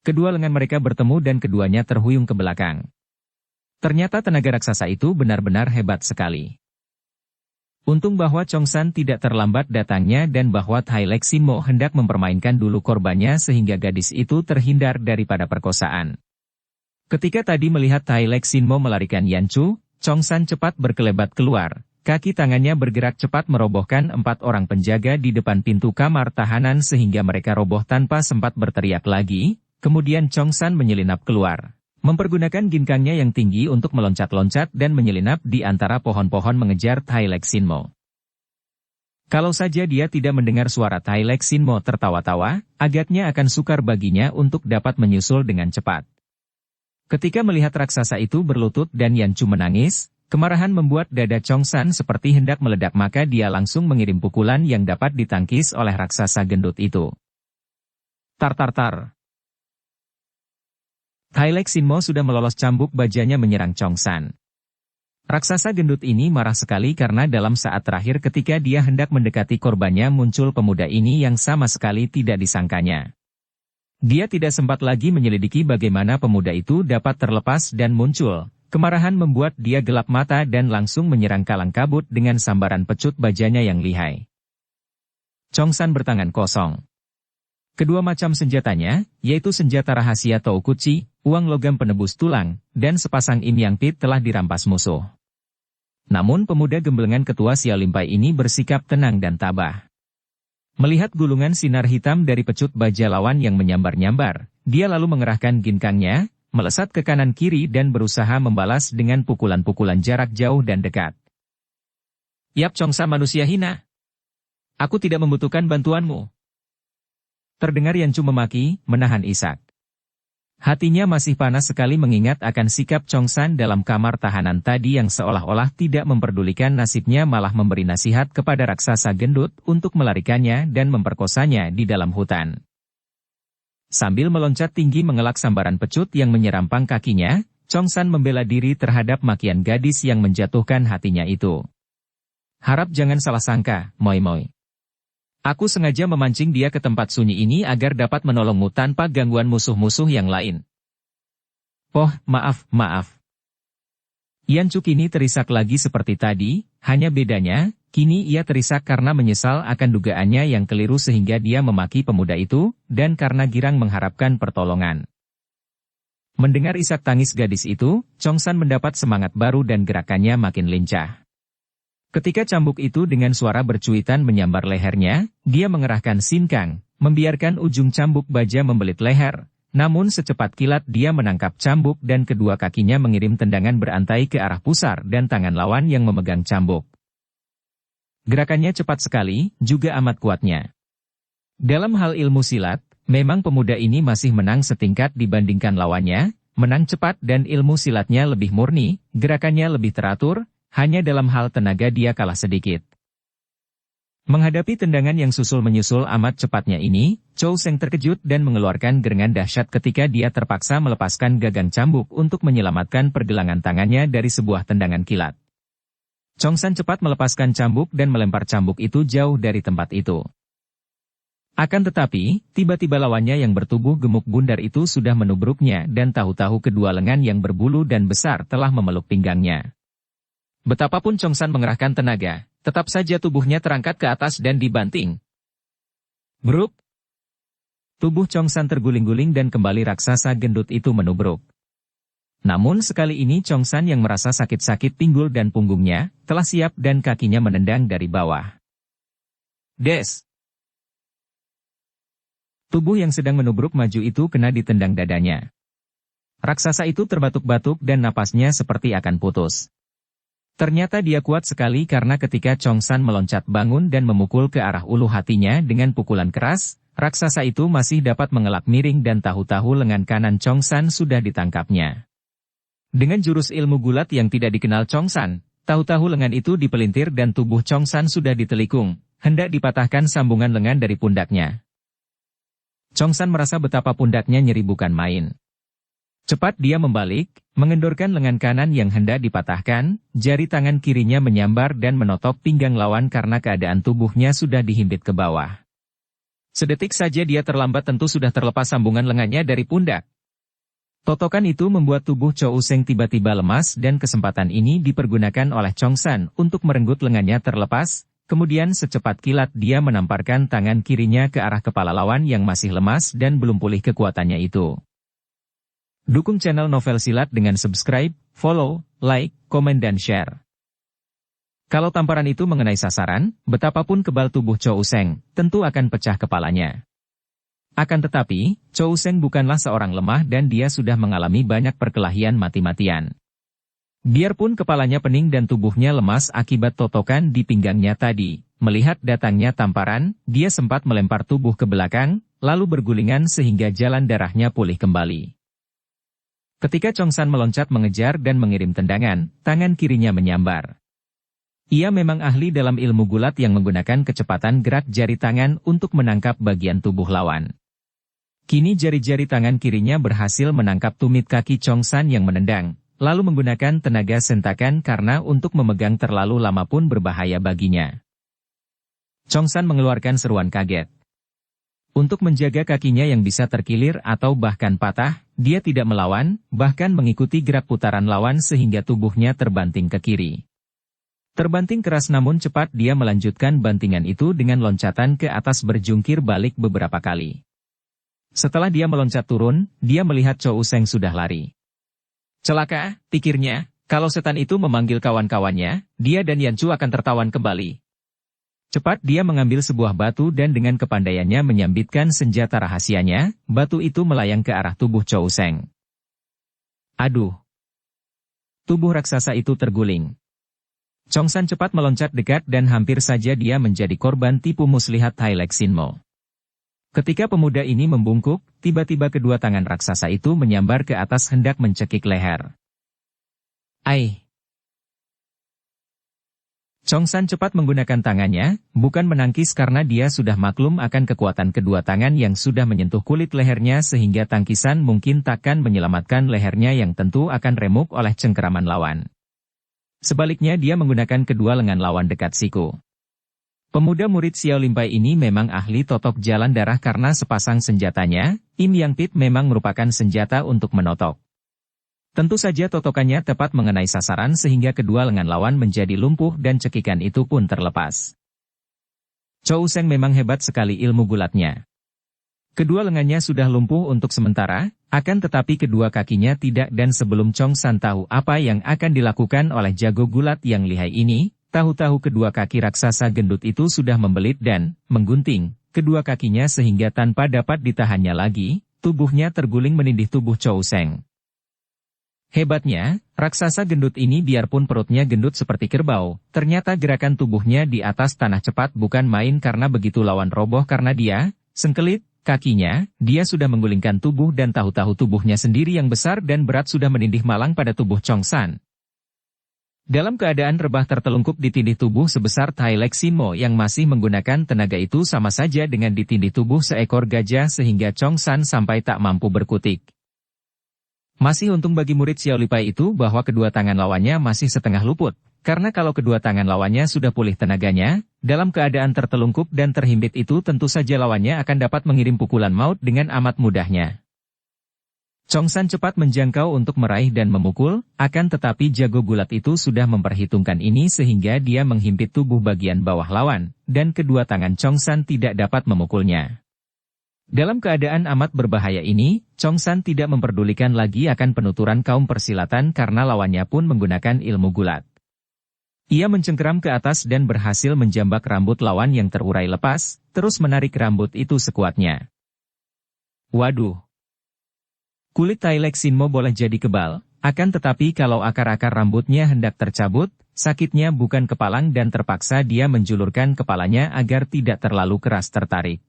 A: Kedua lengan mereka bertemu dan keduanya terhuyung ke belakang. Ternyata tenaga raksasa itu benar-benar hebat sekali. Untung bahwa Chongsan tidak terlambat datangnya dan bahwa Tai Lek Sinmo hendak mempermainkan dulu korbannya sehingga gadis itu terhindar daripada perkosaan. Ketika tadi melihat Tai Lek Sinmo melarikan Yancu, Chongsan cepat berkelebat keluar. Kaki tangannya bergerak cepat merobohkan 4 orang penjaga di depan pintu kamar tahanan sehingga mereka roboh tanpa sempat berteriak lagi. Kemudian Chongsan menyelinap keluar. Mempergunakan ginkangnya yang tinggi untuk meloncat-loncat dan menyelinap di antara pohon-pohon mengejar Tai Lek Sinmo. Kalau saja dia tidak mendengar suara Tai Lek Sinmo tertawa-tawa, agaknya akan sukar baginya untuk dapat menyusul dengan cepat. Ketika melihat raksasa itu berlutut dan Yancu menangis, kemarahan membuat dada Chongsan seperti hendak meledak maka dia langsung mengirim pukulan yang dapat ditangkis oleh raksasa gendut itu. Tar. Tai Lek Sinmo sudah melolos cambuk bajanya menyerang Chongsan. Raksasa gendut ini marah sekali karena dalam saat terakhir ketika dia hendak mendekati korbannya muncul pemuda ini yang sama sekali tidak disangkanya. Dia tidak sempat lagi menyelidiki bagaimana pemuda itu dapat terlepas dan muncul. Kemarahan membuat dia gelap mata dan langsung menyerang kalang kabut dengan sambaran pecut bajanya yang lihai. Chongsan bertangan kosong. Kedua macam senjatanya, yaitu senjata rahasia Toukuchi, uang logam penebus tulang, dan sepasang Im Yang Pit telah dirampas musuh. Namun pemuda gemblengan ketua Xiao Limpai ini bersikap tenang dan tabah. Melihat gulungan sinar hitam dari pecut baja lawan yang menyambar-nyambar, dia lalu mengerahkan ginkangnya, melesat ke kanan kiri dan berusaha membalas dengan pukulan-pukulan jarak jauh dan dekat. Yap Chongsan manusia hina. Aku tidak membutuhkan bantuanmu. Terdengar Yancu memaki, menahan isak. Hatinya masih panas sekali mengingat akan sikap Chongsan dalam kamar tahanan tadi yang seolah-olah tidak memperdulikan nasibnya malah memberi nasihat kepada raksasa gendut untuk melarikannya dan memperkosanya di dalam hutan. Sambil meloncat tinggi mengelak sambaran pecut yang menyerampang kakinya, Chongsan membela diri terhadap makian gadis yang menjatuhkan hatinya itu. Harap jangan salah sangka, Moi. Aku sengaja memancing dia ke tempat sunyi ini agar dapat menolongmu tanpa gangguan musuh-musuh yang lain. Oh, maaf. Yancu kini terisak lagi seperti tadi, hanya bedanya, kini ia terisak karena menyesal akan dugaannya yang keliru sehingga dia memaki pemuda itu, dan karena girang mengharapkan pertolongan. Mendengar isak tangis gadis itu, Chongsan mendapat semangat baru dan gerakannya makin lincah. Ketika cambuk itu dengan suara bercuitan menyambar lehernya, dia mengerahkan sinkang, membiarkan ujung cambuk baja membelit leher, namun secepat kilat dia menangkap cambuk dan kedua kakinya mengirim tendangan berantai ke arah pusar dan tangan lawan yang memegang cambuk. Gerakannya cepat sekali, juga amat kuatnya. Dalam hal ilmu silat, memang pemuda ini masih menang setingkat dibandingkan lawannya, menang cepat dan ilmu silatnya lebih murni, gerakannya lebih teratur, hanya dalam hal tenaga dia kalah sedikit. Menghadapi tendangan yang susul-menyusul amat cepatnya ini, Chou Seng terkejut dan mengeluarkan gerengan dahsyat ketika dia terpaksa melepaskan gagang cambuk untuk menyelamatkan pergelangan tangannya dari sebuah tendangan kilat. Chongsan cepat melepaskan cambuk dan melempar cambuk itu jauh dari tempat itu. Akan tetapi, tiba-tiba lawannya yang bertubuh gemuk bundar itu sudah menubruknya dan tahu-tahu kedua lengan yang berbulu dan besar telah memeluk pinggangnya. Betapapun Chongsan mengerahkan tenaga, tetap saja tubuhnya terangkat ke atas dan dibanting. Bruk! Tubuh Chongsan terguling-guling dan kembali raksasa gendut itu menubruk. Namun sekali ini Chongsan yang merasa sakit-sakit pinggul dan punggungnya, telah siap dan kakinya menendang dari bawah. Des! Tubuh yang sedang menubruk maju itu kena ditendang dadanya. Raksasa itu terbatuk-batuk dan napasnya seperti akan putus. Ternyata dia kuat sekali karena ketika Chongsan meloncat bangun dan memukul ke arah ulu hatinya dengan pukulan keras, raksasa itu masih dapat mengelak miring dan tahu-tahu lengan kanan Chong San sudah ditangkapnya. Dengan jurus ilmu gulat yang tidak dikenal Chong San, tahu-tahu lengan itu dipelintir dan tubuh Chong San sudah ditelikung, hendak dipatahkan sambungan lengan dari pundaknya. Chong San merasa betapa pundaknya nyeri bukan main. Cepat dia membalik, mengendorkan lengan kanan yang hendak dipatahkan, jari tangan kirinya menyambar dan menotok pinggang lawan karena keadaan tubuhnya sudah dihimpit ke bawah. Sedetik saja dia terlambat tentu sudah terlepas sambungan lengannya dari pundak. Totokan itu membuat tubuh Chow Seng tiba-tiba lemas dan kesempatan ini dipergunakan oleh Chong San untuk merenggut lengannya terlepas, kemudian secepat kilat dia menamparkan tangan kirinya ke arah kepala lawan yang masih lemas dan belum pulih kekuatannya itu. Dukung channel Novel Silat dengan subscribe, follow, like, komen dan share. Kalau tamparan itu mengenai sasaran, betapapun kebal tubuh Chow Seng, tentu akan pecah kepalanya. Akan tetapi, Chow Seng bukanlah seorang lemah dan dia sudah mengalami banyak perkelahian mati-matian. Biarpun kepalanya pening dan tubuhnya lemas akibat totokan di pinggangnya tadi, melihat datangnya tamparan, dia sempat melempar tubuh ke belakang, lalu bergulingan sehingga jalan darahnya pulih kembali. Ketika Chong San meloncat mengejar dan mengirim tendangan, tangan kirinya menyambar. Ia memang ahli dalam ilmu gulat yang menggunakan kecepatan gerak jari tangan untuk menangkap bagian tubuh lawan. Kini jari-jari tangan kirinya berhasil menangkap tumit kaki Chong San yang menendang, lalu menggunakan tenaga sentakan karena untuk memegang terlalu lama pun berbahaya baginya. Chong San mengeluarkan seruan kaget. Untuk menjaga kakinya yang bisa terkilir atau bahkan patah, dia tidak melawan, bahkan mengikuti gerak putaran lawan sehingga tubuhnya terbanting ke kiri. Terbanting keras namun cepat dia melanjutkan bantingan itu dengan loncatan ke atas berjungkir balik beberapa kali. Setelah dia meloncat turun, dia melihat Chow Seng sudah lari. Celaka, pikirnya, kalau setan itu memanggil kawan-kawannya, dia dan Yanchu akan tertawan kembali. Cepat dia mengambil sebuah batu dan dengan kepandaiannya menyambitkan senjata rahasianya, batu itu melayang ke arah tubuh Chow Seng. Aduh! Tubuh raksasa itu terguling. Chong San cepat meloncat dekat dan hampir saja dia menjadi korban tipu muslihat Tai Lek Sin Mo. Ketika pemuda ini membungkuk, tiba-tiba kedua tangan raksasa itu menyambar ke atas hendak mencekik leher. Ai! Chong San cepat menggunakan tangannya, bukan menangkis karena dia sudah maklum akan kekuatan kedua tangan yang sudah menyentuh kulit lehernya sehingga tangkisan mungkin takkan menyelamatkan lehernya yang tentu akan remuk oleh cengkeraman lawan. Sebaliknya dia menggunakan kedua lengan lawan dekat siku. Pemuda murid Xiao Limpai ini memang ahli totok jalan darah karena sepasang senjatanya, Im Yang Pit memang merupakan senjata untuk menotok. Tentu saja totokannya tepat mengenai sasaran sehingga kedua lengan lawan menjadi lumpuh dan cekikan itu pun terlepas. Chow Seng memang hebat sekali ilmu gulatnya. Kedua lengannya sudah lumpuh untuk sementara, akan tetapi kedua kakinya tidak dan sebelum Chong San tahu apa yang akan dilakukan oleh jago gulat yang lihai ini, tahu-tahu kedua kaki raksasa gendut itu sudah membelit dan menggunting kedua kakinya sehingga tanpa dapat ditahannya lagi, tubuhnya terguling menindih tubuh Chow Seng. Hebatnya, raksasa gendut ini biarpun perutnya gendut seperti kerbau, ternyata gerakan tubuhnya di atas tanah cepat bukan main karena begitu lawan roboh karena dia, sengkelit, kakinya, dia sudah menggulingkan tubuh dan tahu-tahu tubuhnya sendiri yang besar dan berat sudah menindih malang pada tubuh Chong San. Dalam keadaan rebah tertelungkup ditindih tubuh sebesar Tai Lek Sin Mo yang masih menggunakan tenaga itu sama saja dengan ditindih tubuh seekor gajah sehingga Chong San sampai tak mampu berkutik. Masih untung bagi murid Xiao Limpai itu bahwa kedua tangan lawannya masih setengah luput, karena kalau kedua tangan lawannya sudah pulih tenaganya, dalam keadaan tertelungkup dan terhimpit itu tentu saja lawannya akan dapat mengirim pukulan maut dengan amat mudahnya. Chong San cepat menjangkau untuk meraih dan memukul, akan tetapi jago gulat itu sudah memperhitungkan ini sehingga dia menghimpit tubuh bagian bawah lawan, dan kedua tangan Chong San tidak dapat memukulnya. Dalam keadaan amat berbahaya ini, Chong San tidak memperdulikan lagi akan penuturan kaum persilatan karena lawannya pun menggunakan ilmu gulat. Ia mencengkeram ke atas dan berhasil menjambak rambut lawan yang terurai lepas, terus menarik rambut itu sekuatnya. Waduh! Kulit Tai Lek Sin Mo boleh jadi kebal, akan tetapi kalau akar-akar rambutnya hendak tercabut, sakitnya bukan kepalang dan terpaksa dia menjulurkan kepalanya agar tidak terlalu keras tertarik.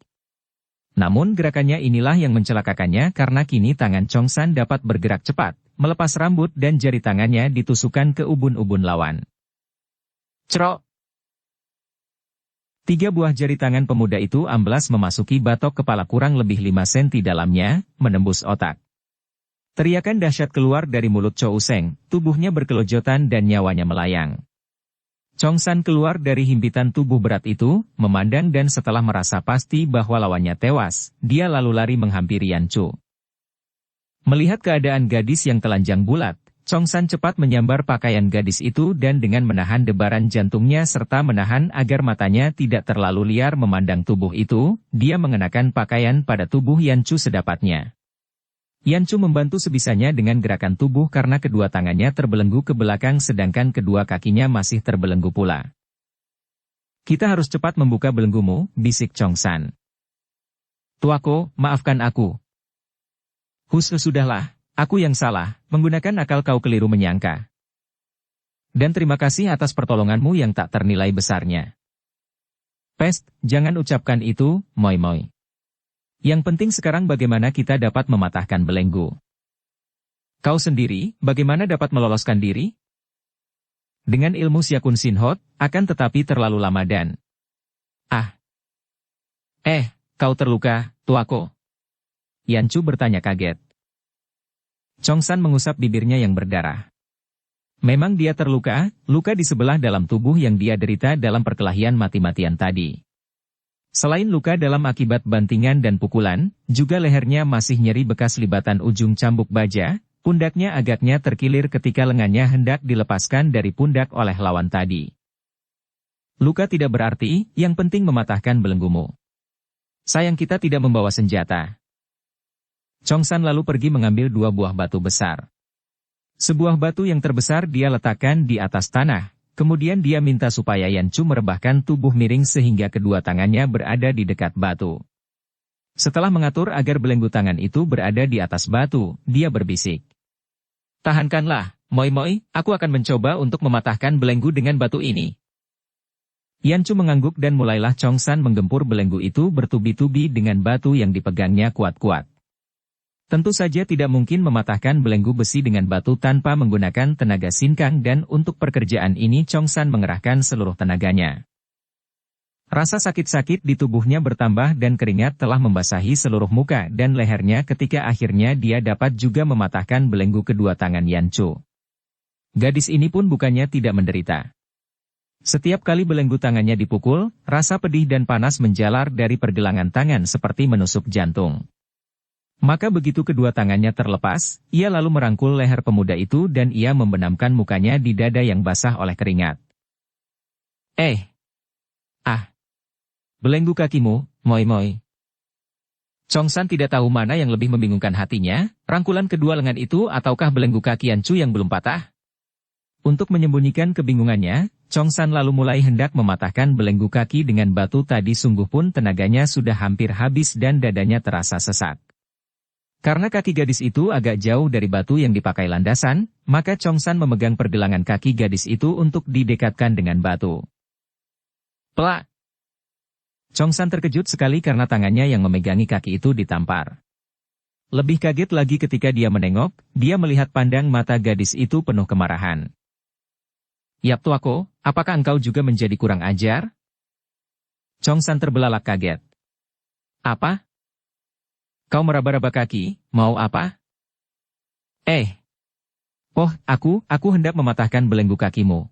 A: Namun gerakannya inilah yang mencelakakannya karena kini tangan Chong San dapat bergerak cepat, melepas rambut dan jari tangannya ditusukkan ke ubun-ubun lawan. Cerok! 3 buah jari tangan pemuda itu amblas memasuki batok kepala kurang lebih 5 senti dalamnya, menembus otak. Teriakan dahsyat keluar dari mulut Chow Seng, tubuhnya berkelojotan dan nyawanya melayang. Chong San keluar dari himpitan tubuh berat itu, memandang dan setelah merasa pasti bahwa lawannya tewas, dia lalu lari menghampiri Yan Chu. Melihat keadaan gadis yang telanjang bulat, Chong San cepat menyambar pakaian gadis itu dan dengan menahan debaran jantungnya serta menahan agar matanya tidak terlalu liar memandang tubuh itu, dia mengenakan pakaian pada tubuh Yan Chu sedapatnya. Yan Chu membantu sebisanya dengan gerakan tubuh karena kedua tangannya terbelenggu ke belakang sedangkan kedua kakinya masih terbelenggu pula. Kita harus cepat membuka belenggumu, bisik Chong San. Tuako, maafkan aku. Sudahlah. Aku yang salah, menggunakan akal kau keliru menyangka. Dan terima kasih atas pertolonganmu yang tak ternilai besarnya. Pest, jangan ucapkan itu, moi-moi. Yang penting sekarang bagaimana kita dapat mematahkan belenggu. Kau sendiri, bagaimana dapat meloloskan diri? Dengan ilmu Siakun Sinhot, akan tetapi terlalu lama dan... kau terluka, Tuako? Yan Chu bertanya kaget. Chong San mengusap bibirnya yang berdarah. Memang dia terluka, luka di sebelah dalam tubuh yang dia derita dalam perkelahian mati-matian tadi. Selain luka dalam akibat bantingan dan pukulan, juga lehernya masih nyeri bekas libatan ujung cambuk baja, pundaknya agaknya terkilir ketika lengannya hendak dilepaskan dari pundak oleh lawan tadi. Luka tidak berarti, yang penting mematahkan belenggumu. Sayang kita tidak membawa senjata. Chong San lalu pergi mengambil 2 buah batu besar. Sebuah batu yang terbesar dia letakkan di atas tanah, kemudian dia minta supaya Yan Chu merebahkan tubuh miring sehingga kedua tangannya berada di dekat batu. Setelah mengatur agar belenggu tangan itu berada di atas batu, dia berbisik. Tahankanlah, moi-moi, aku akan mencoba untuk mematahkan belenggu dengan batu ini. Yan Chu mengangguk dan mulailah Chong San menggempur belenggu itu bertubi-tubi dengan batu yang dipegangnya kuat-kuat. Tentu saja tidak mungkin mematahkan belenggu besi dengan batu tanpa menggunakan tenaga sinkang dan untuk pekerjaan ini Chong San mengerahkan seluruh tenaganya. Rasa sakit-sakit di tubuhnya bertambah dan keringat telah membasahi seluruh muka dan lehernya ketika akhirnya dia dapat juga mematahkan belenggu kedua tangan Yan Chu. Gadis ini pun bukannya tidak menderita. Setiap kali belenggu tangannya dipukul, rasa pedih dan panas menjalar dari pergelangan tangan seperti menusuk jantung. Maka begitu kedua tangannya terlepas, ia lalu merangkul leher pemuda itu dan ia membenamkan mukanya di dada yang basah oleh keringat. Belenggu kakimu, moi-moi. Chong San tidak tahu mana yang lebih membingungkan hatinya, rangkulan kedua lengan itu ataukah belenggu kaki Yan Chu yang belum patah. Untuk menyembunyikan kebingungannya, Chong San lalu mulai hendak mematahkan belenggu kaki dengan batu tadi sungguh pun tenaganya sudah hampir habis dan dadanya terasa sesak. Karena kaki gadis itu agak jauh dari batu yang dipakai landasan, maka Chong San memegang pergelangan kaki gadis itu untuk didekatkan dengan batu. Plak! Chong San terkejut sekali karena tangannya yang memegangi kaki itu ditampar. Lebih kaget lagi ketika dia menengok, dia melihat pandang mata gadis itu penuh kemarahan. Yap Tuako, apakah engkau juga menjadi kurang ajar? Chong San terbelalak kaget. Apa? Kau meraba-raba kaki, mau apa? Aku hendak mematahkan belenggu kakimu.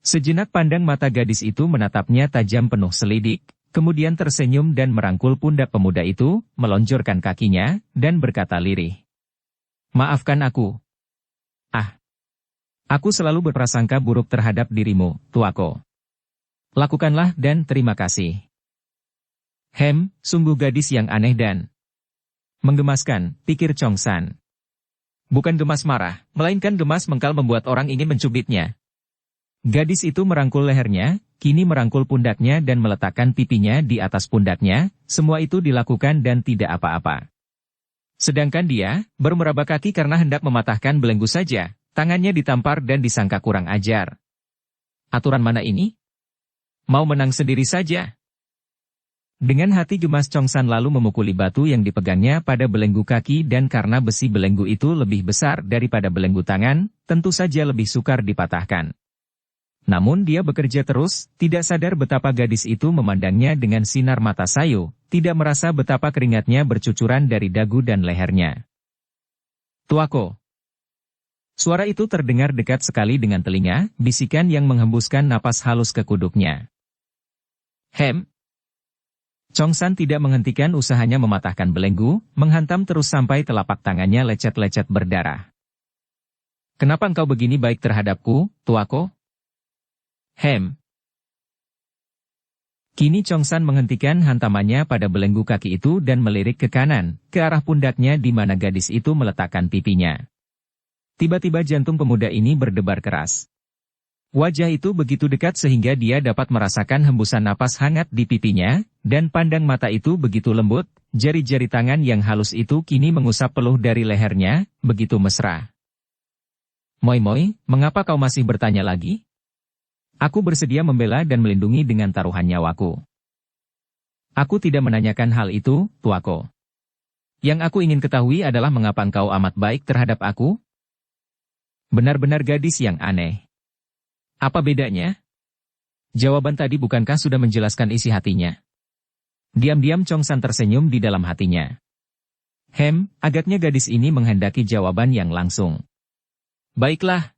A: Sejenak pandang mata gadis itu menatapnya tajam penuh selidik, kemudian tersenyum dan merangkul pundak pemuda itu, melonjorkan kakinya, dan berkata lirih. Maafkan aku. Aku selalu berprasangka buruk terhadap dirimu, Tuako. Lakukanlah dan terima kasih. Sungguh gadis yang aneh dan menggemaskan, pikir Chong San. Bukan gemas marah, melainkan gemas mengkal membuat orang ingin mencubitnya. Gadis itu merangkul lehernya, kini merangkul pundaknya dan meletakkan pipinya di atas pundaknya, semua itu dilakukan dan tidak apa-apa. Sedangkan dia, baru meraba kaki karena hendak mematahkan belenggu saja, tangannya ditampar dan disangka kurang ajar. Aturan mana ini? Mau menang sendiri saja? Dengan hati gemas Chongsan lalu memukuli batu yang dipegangnya pada belenggu kaki dan karena besi belenggu itu lebih besar daripada belenggu tangan, tentu saja lebih sukar dipatahkan. Namun dia bekerja terus, tidak sadar betapa gadis itu memandangnya dengan sinar mata sayu, tidak merasa betapa keringatnya bercucuran dari dagu dan lehernya. "Tuako." Suara itu terdengar dekat sekali dengan telinga, bisikan yang menghembuskan napas halus ke kuduknya. "Hem." Chongsan tidak menghentikan usahanya mematahkan belenggu, menghantam terus sampai telapak tangannya lecet-lecet berdarah. "Kenapa engkau begini baik terhadapku, Tuako?" "Hem." Kini Chongsan menghentikan hantamannya pada belenggu kaki itu dan melirik ke kanan, ke arah pundaknya di mana gadis itu meletakkan pipinya. Tiba-tiba jantung pemuda ini berdebar keras. Wajah itu begitu dekat sehingga dia dapat merasakan hembusan napas hangat di pipinya, dan pandang mata itu begitu lembut, jari-jari tangan yang halus itu kini mengusap peluh dari lehernya, begitu mesra. "Moi Moi, mengapa kau masih bertanya lagi? Aku bersedia membela dan melindungi dengan taruhan nyawaku." "Aku tidak menanyakan hal itu, Tuako. Yang aku ingin ketahui adalah mengapa engkau amat baik terhadap aku?" Benar-benar gadis yang aneh. Apa bedanya? Jawaban tadi bukankah sudah menjelaskan isi hatinya? Diam-diam Chongsan tersenyum di dalam hatinya. Agaknya gadis ini menghendaki jawaban yang langsung. "Baiklah.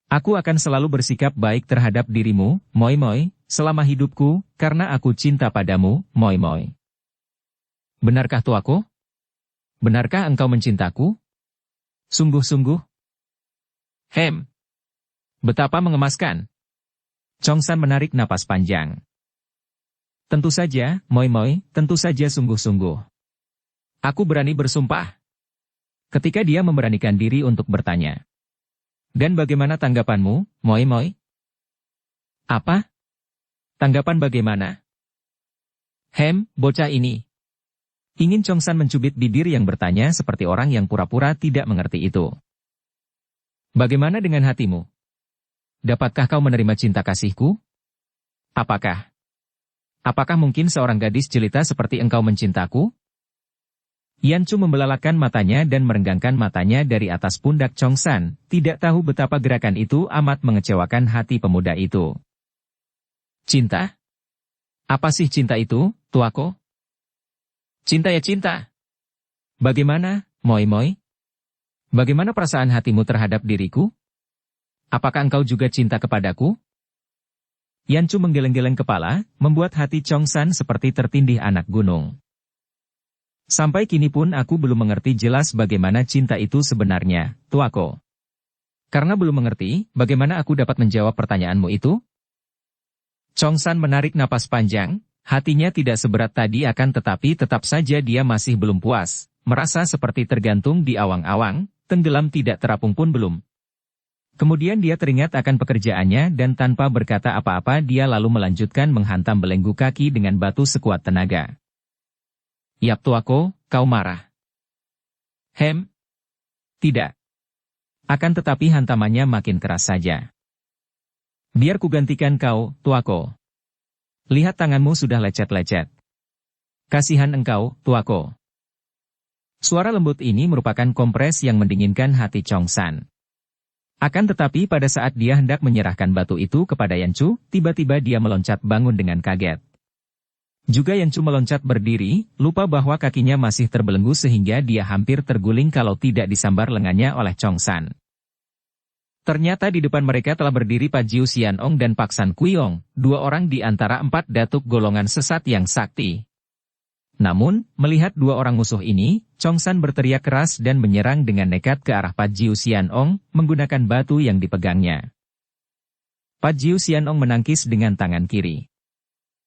A: Aku akan selalu bersikap baik terhadap dirimu, Moi Moi, selama hidupku, karena aku cinta padamu, Moi Moi." "Benarkah Tuako? Benarkah engkau mencintaku? Sungguh-sungguh?" Betapa mengemaskan." Chongsan menarik napas panjang. "Tentu saja, Moi Moi, tentu saja sungguh-sungguh. Aku berani bersumpah." Ketika dia memberanikan diri untuk bertanya. "Dan bagaimana tanggapanmu, Moi Moi?" "Apa? Tanggapan bagaimana?" Bocah ini." Ingin Chongsan mencubit bibir yang bertanya seperti orang yang pura-pura tidak mengerti itu. "Bagaimana dengan hatimu? Dapatkah kau menerima cinta kasihku? Apakah mungkin seorang gadis jelita seperti engkau mencintaku?" Yanchu membelalakan matanya dan merenggangkan matanya dari atas pundak Chongsan, tidak tahu betapa gerakan itu amat mengecewakan hati pemuda itu. "Cinta? Apa sih cinta itu, Tuako?" "Cinta ya cinta. Bagaimana, Moi Moi? Bagaimana perasaan hatimu terhadap diriku? Apakah engkau juga cinta kepadaku?" Yanchu menggeleng-geleng kepala, membuat hati Chongsan seperti tertindih anak gunung. "Sampai kini pun aku belum mengerti jelas bagaimana cinta itu sebenarnya, Tuako. Karena belum mengerti, bagaimana aku dapat menjawab pertanyaanmu itu?" Chongsan menarik napas panjang, hatinya tidak seberat tadi akan tetapi tetap saja dia masih belum puas, merasa seperti tergantung di awang-awang, tenggelam tidak terapung pun belum. Kemudian dia teringat akan pekerjaannya dan tanpa berkata apa-apa dia lalu melanjutkan menghantam belenggu kaki dengan batu sekuat tenaga. "Yap Tuako, kau marah?" Tidak. Akan tetapi hantamannya makin keras saja. "Biar kugantikan kau, Tuako. Lihat tanganmu sudah lecet-lecet. Kasihan engkau, Tuako." Suara lembut ini merupakan kompres yang mendinginkan hati Chongsan. Akan tetapi pada saat dia hendak menyerahkan batu itu kepada Yanchu, tiba-tiba dia meloncat bangun dengan kaget. Juga Yanchu meloncat berdiri, lupa bahwa kakinya masih terbelenggu sehingga dia hampir terguling kalau tidak disambar lengannya oleh Chongsan. Ternyata di depan mereka telah berdiri Pak Jiu Xianong dan Pak San Kuyong, dua orang di antara 4 datuk golongan sesat yang sakti. Namun, melihat dua orang musuh ini, Chongsan berteriak keras dan menyerang dengan nekat ke arah Pat Jiu Xianong, menggunakan batu yang dipegangnya. Pat Jiu Xianong menangkis dengan tangan kiri.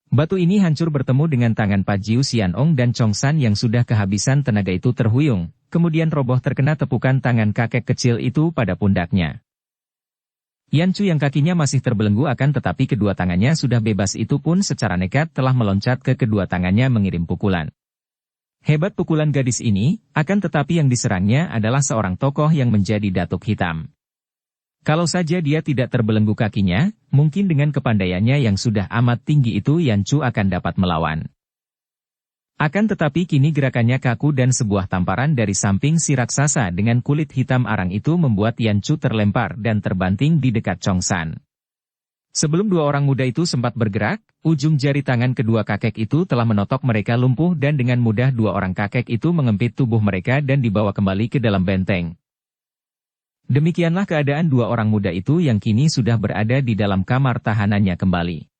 A: Batu ini hancur bertemu dengan tangan Pat Jiu Xianong dan Chongsan yang sudah kehabisan tenaga itu terhuyung, kemudian roboh terkena tepukan tangan kakek kecil itu pada pundaknya. Yanchu yang kakinya masih terbelenggu akan tetapi kedua tangannya sudah bebas itu pun secara nekat telah meloncat ke kedua tangannya mengirim pukulan. Hebat pukulan gadis ini, akan tetapi yang diserangnya adalah seorang tokoh yang menjadi datuk hitam. Kalau saja dia tidak terbelenggu kakinya, mungkin dengan kepandaiannya yang sudah amat tinggi itu Yan Chu akan dapat melawan. Akan tetapi kini gerakannya kaku dan sebuah tamparan dari samping si raksasa dengan kulit hitam arang itu membuat Yan Chu terlempar dan terbanting di dekat Chong San. Sebelum dua orang muda itu sempat bergerak, ujung jari tangan kedua kakek itu telah menotok mereka lumpuh dan dengan mudah dua orang kakek itu mengempit tubuh mereka dan dibawa kembali ke dalam benteng. Demikianlah keadaan dua orang muda itu yang kini sudah berada di dalam kamar tahanannya kembali.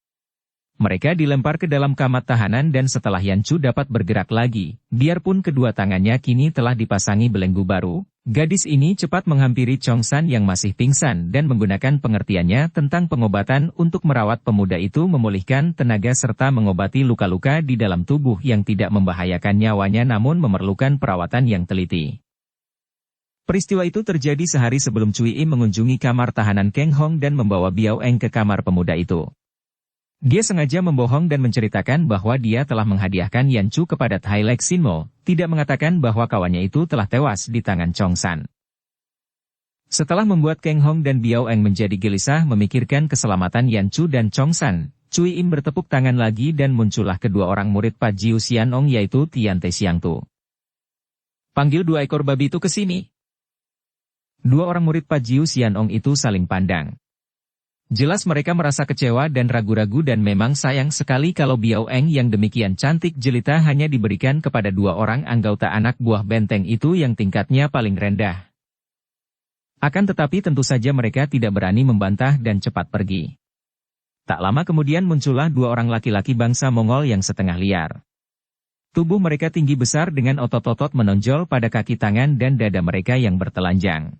A: Mereka dilempar ke dalam kamar tahanan dan setelah Yan Chu dapat bergerak lagi, biarpun kedua tangannya kini telah dipasangi belenggu baru, gadis ini cepat menghampiri Chong San yang masih pingsan dan menggunakan pengertiannya tentang pengobatan untuk merawat pemuda itu memulihkan tenaga serta mengobati luka-luka di dalam tubuh yang tidak membahayakan nyawanya namun memerlukan perawatan yang teliti. Peristiwa itu terjadi sehari sebelum Cui Im mengunjungi kamar tahanan Keng Hong dan membawa Biao Eng ke kamar pemuda itu. Dia sengaja membohong dan menceritakan bahwa dia telah menghadiahkan Yan Chu kepada Tai Lek Sin Mo, tidak mengatakan bahwa kawannya itu telah tewas di tangan Chong San. Setelah membuat Keng Hong dan Biao Eng menjadi gelisah memikirkan keselamatan Yan Chu dan Chong San, Cui Im bertepuk tangan lagi dan muncullah kedua orang murid Pat Jiu Sian Ong yaitu Tian Te Siang Tu. Panggil dua ekor babi itu ke sini. Dua orang murid Pat Jiu Sian Ong itu saling pandang. Jelas mereka merasa kecewa dan ragu-ragu dan memang sayang sekali kalau Biao Eng yang demikian cantik jelita hanya diberikan kepada dua orang anggota anak buah benteng itu yang tingkatnya paling rendah. Akan tetapi tentu saja mereka tidak berani membantah dan cepat pergi. Tak lama kemudian muncullah dua orang laki-laki bangsa Mongol yang setengah liar. Tubuh mereka tinggi besar dengan otot-otot menonjol pada kaki tangan dan dada mereka yang bertelanjang.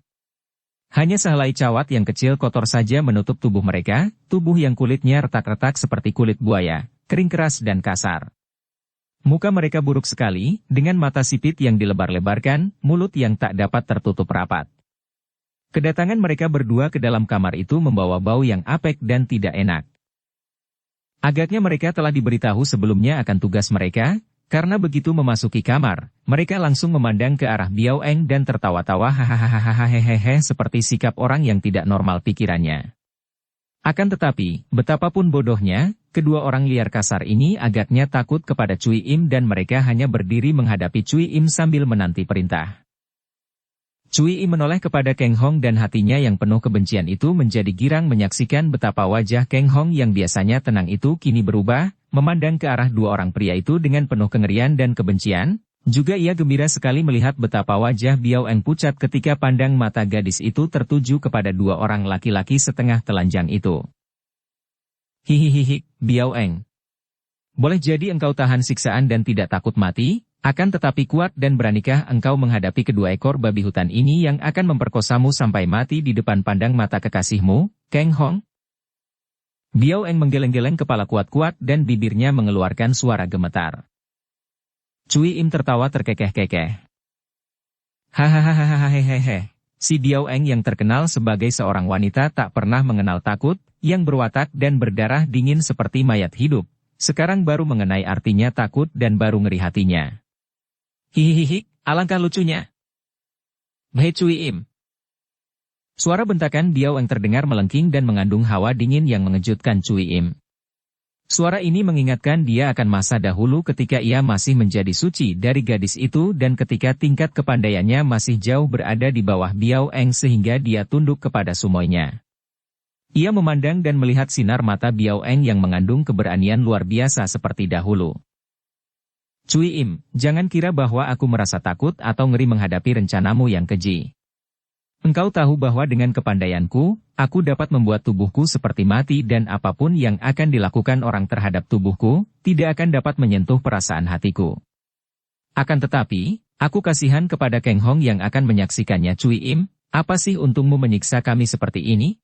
A: Hanya sehelai cawat yang kecil kotor saja menutup tubuh mereka, tubuh yang kulitnya retak-retak seperti kulit buaya, kering keras dan kasar. Muka mereka buruk sekali, dengan mata sipit yang dilebar-lebarkan, mulut yang tak dapat tertutup rapat. Kedatangan mereka berdua ke dalam kamar itu membawa bau yang apek dan tidak enak. Agaknya mereka telah diberitahu sebelumnya akan tugas mereka, karena begitu memasuki kamar, mereka langsung memandang ke arah Biao Eng dan tertawa-tawa hahaha seperti sikap orang yang tidak normal pikirannya. Akan tetapi, betapapun bodohnya, kedua orang liar kasar ini agaknya takut kepada Cui Im dan mereka hanya berdiri menghadapi Cui Im sambil menanti perintah. Cui Im menoleh kepada Keng Hong dan hatinya yang penuh kebencian itu menjadi girang menyaksikan betapa wajah Keng Hong yang biasanya tenang itu kini berubah, memandang ke arah dua orang pria itu dengan penuh kengerian dan kebencian. Juga ia gembira sekali melihat betapa wajah Biao Eng pucat ketika pandang mata gadis itu tertuju kepada dua orang laki-laki setengah telanjang itu. Hihihihi, Biao Eng. Boleh jadi engkau tahan siksaan dan tidak takut mati? Akan tetapi kuat dan beranikah engkau menghadapi kedua ekor babi hutan ini yang akan memperkosamu sampai mati di depan pandang mata kekasihmu, Keng Hong? Biao Eng menggeleng-geleng kepala kuat-kuat dan bibirnya mengeluarkan suara gemetar. Cui Im tertawa terkekeh-kekeh. Hahaha. Si Biao Eng yang terkenal sebagai seorang wanita tak pernah mengenal takut, yang berwatak dan berdarah dingin seperti mayat hidup, sekarang baru mengenai artinya takut dan baru ngeri hatinya. Hihihi, alangkah lucunya. Hei Cui Im. Suara bentakan Biao Eng terdengar melengking dan mengandung hawa dingin yang mengejutkan Cui Im. Suara ini mengingatkan dia akan masa dahulu ketika ia masih menjadi suci dari gadis itu dan ketika tingkat kepandaiannya masih jauh berada di bawah Biao Eng sehingga dia tunduk kepada sumoinya. Ia memandang dan melihat sinar mata Biao Eng yang mengandung keberanian luar biasa seperti dahulu. Cui Im, jangan kira bahwa aku merasa takut atau ngeri menghadapi rencanamu yang keji. Engkau tahu bahwa dengan kepandaianku, aku dapat membuat tubuhku seperti mati dan apapun yang akan dilakukan orang terhadap tubuhku, tidak akan dapat menyentuh perasaan hatiku. Akan tetapi, aku kasihan kepada Keng Hong yang akan menyaksikannya. Cui Im, apa sih untungmu menyiksa kami seperti ini?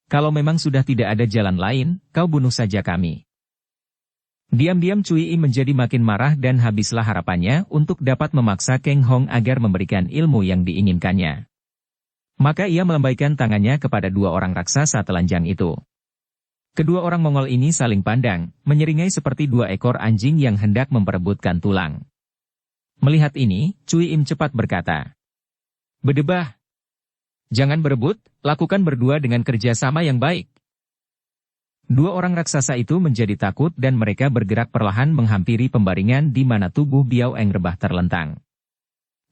A: Kalau memang sudah tidak ada jalan lain, kau bunuh saja kami. Diam-diam Cui Im menjadi makin marah dan habislah harapannya untuk dapat memaksa Keng Hong agar memberikan ilmu yang diinginkannya. Maka ia melambaikan tangannya kepada dua orang raksasa telanjang itu. Kedua orang Mongol ini saling pandang, menyeringai seperti dua ekor anjing yang hendak memperebutkan tulang. Melihat ini, Cui Im cepat berkata, "Bedebah." Jangan berebut, lakukan berdua dengan kerjasama yang baik. Dua orang raksasa itu menjadi takut dan mereka bergerak perlahan menghampiri pembaringan di mana tubuh Biao Eng rebah terlentang.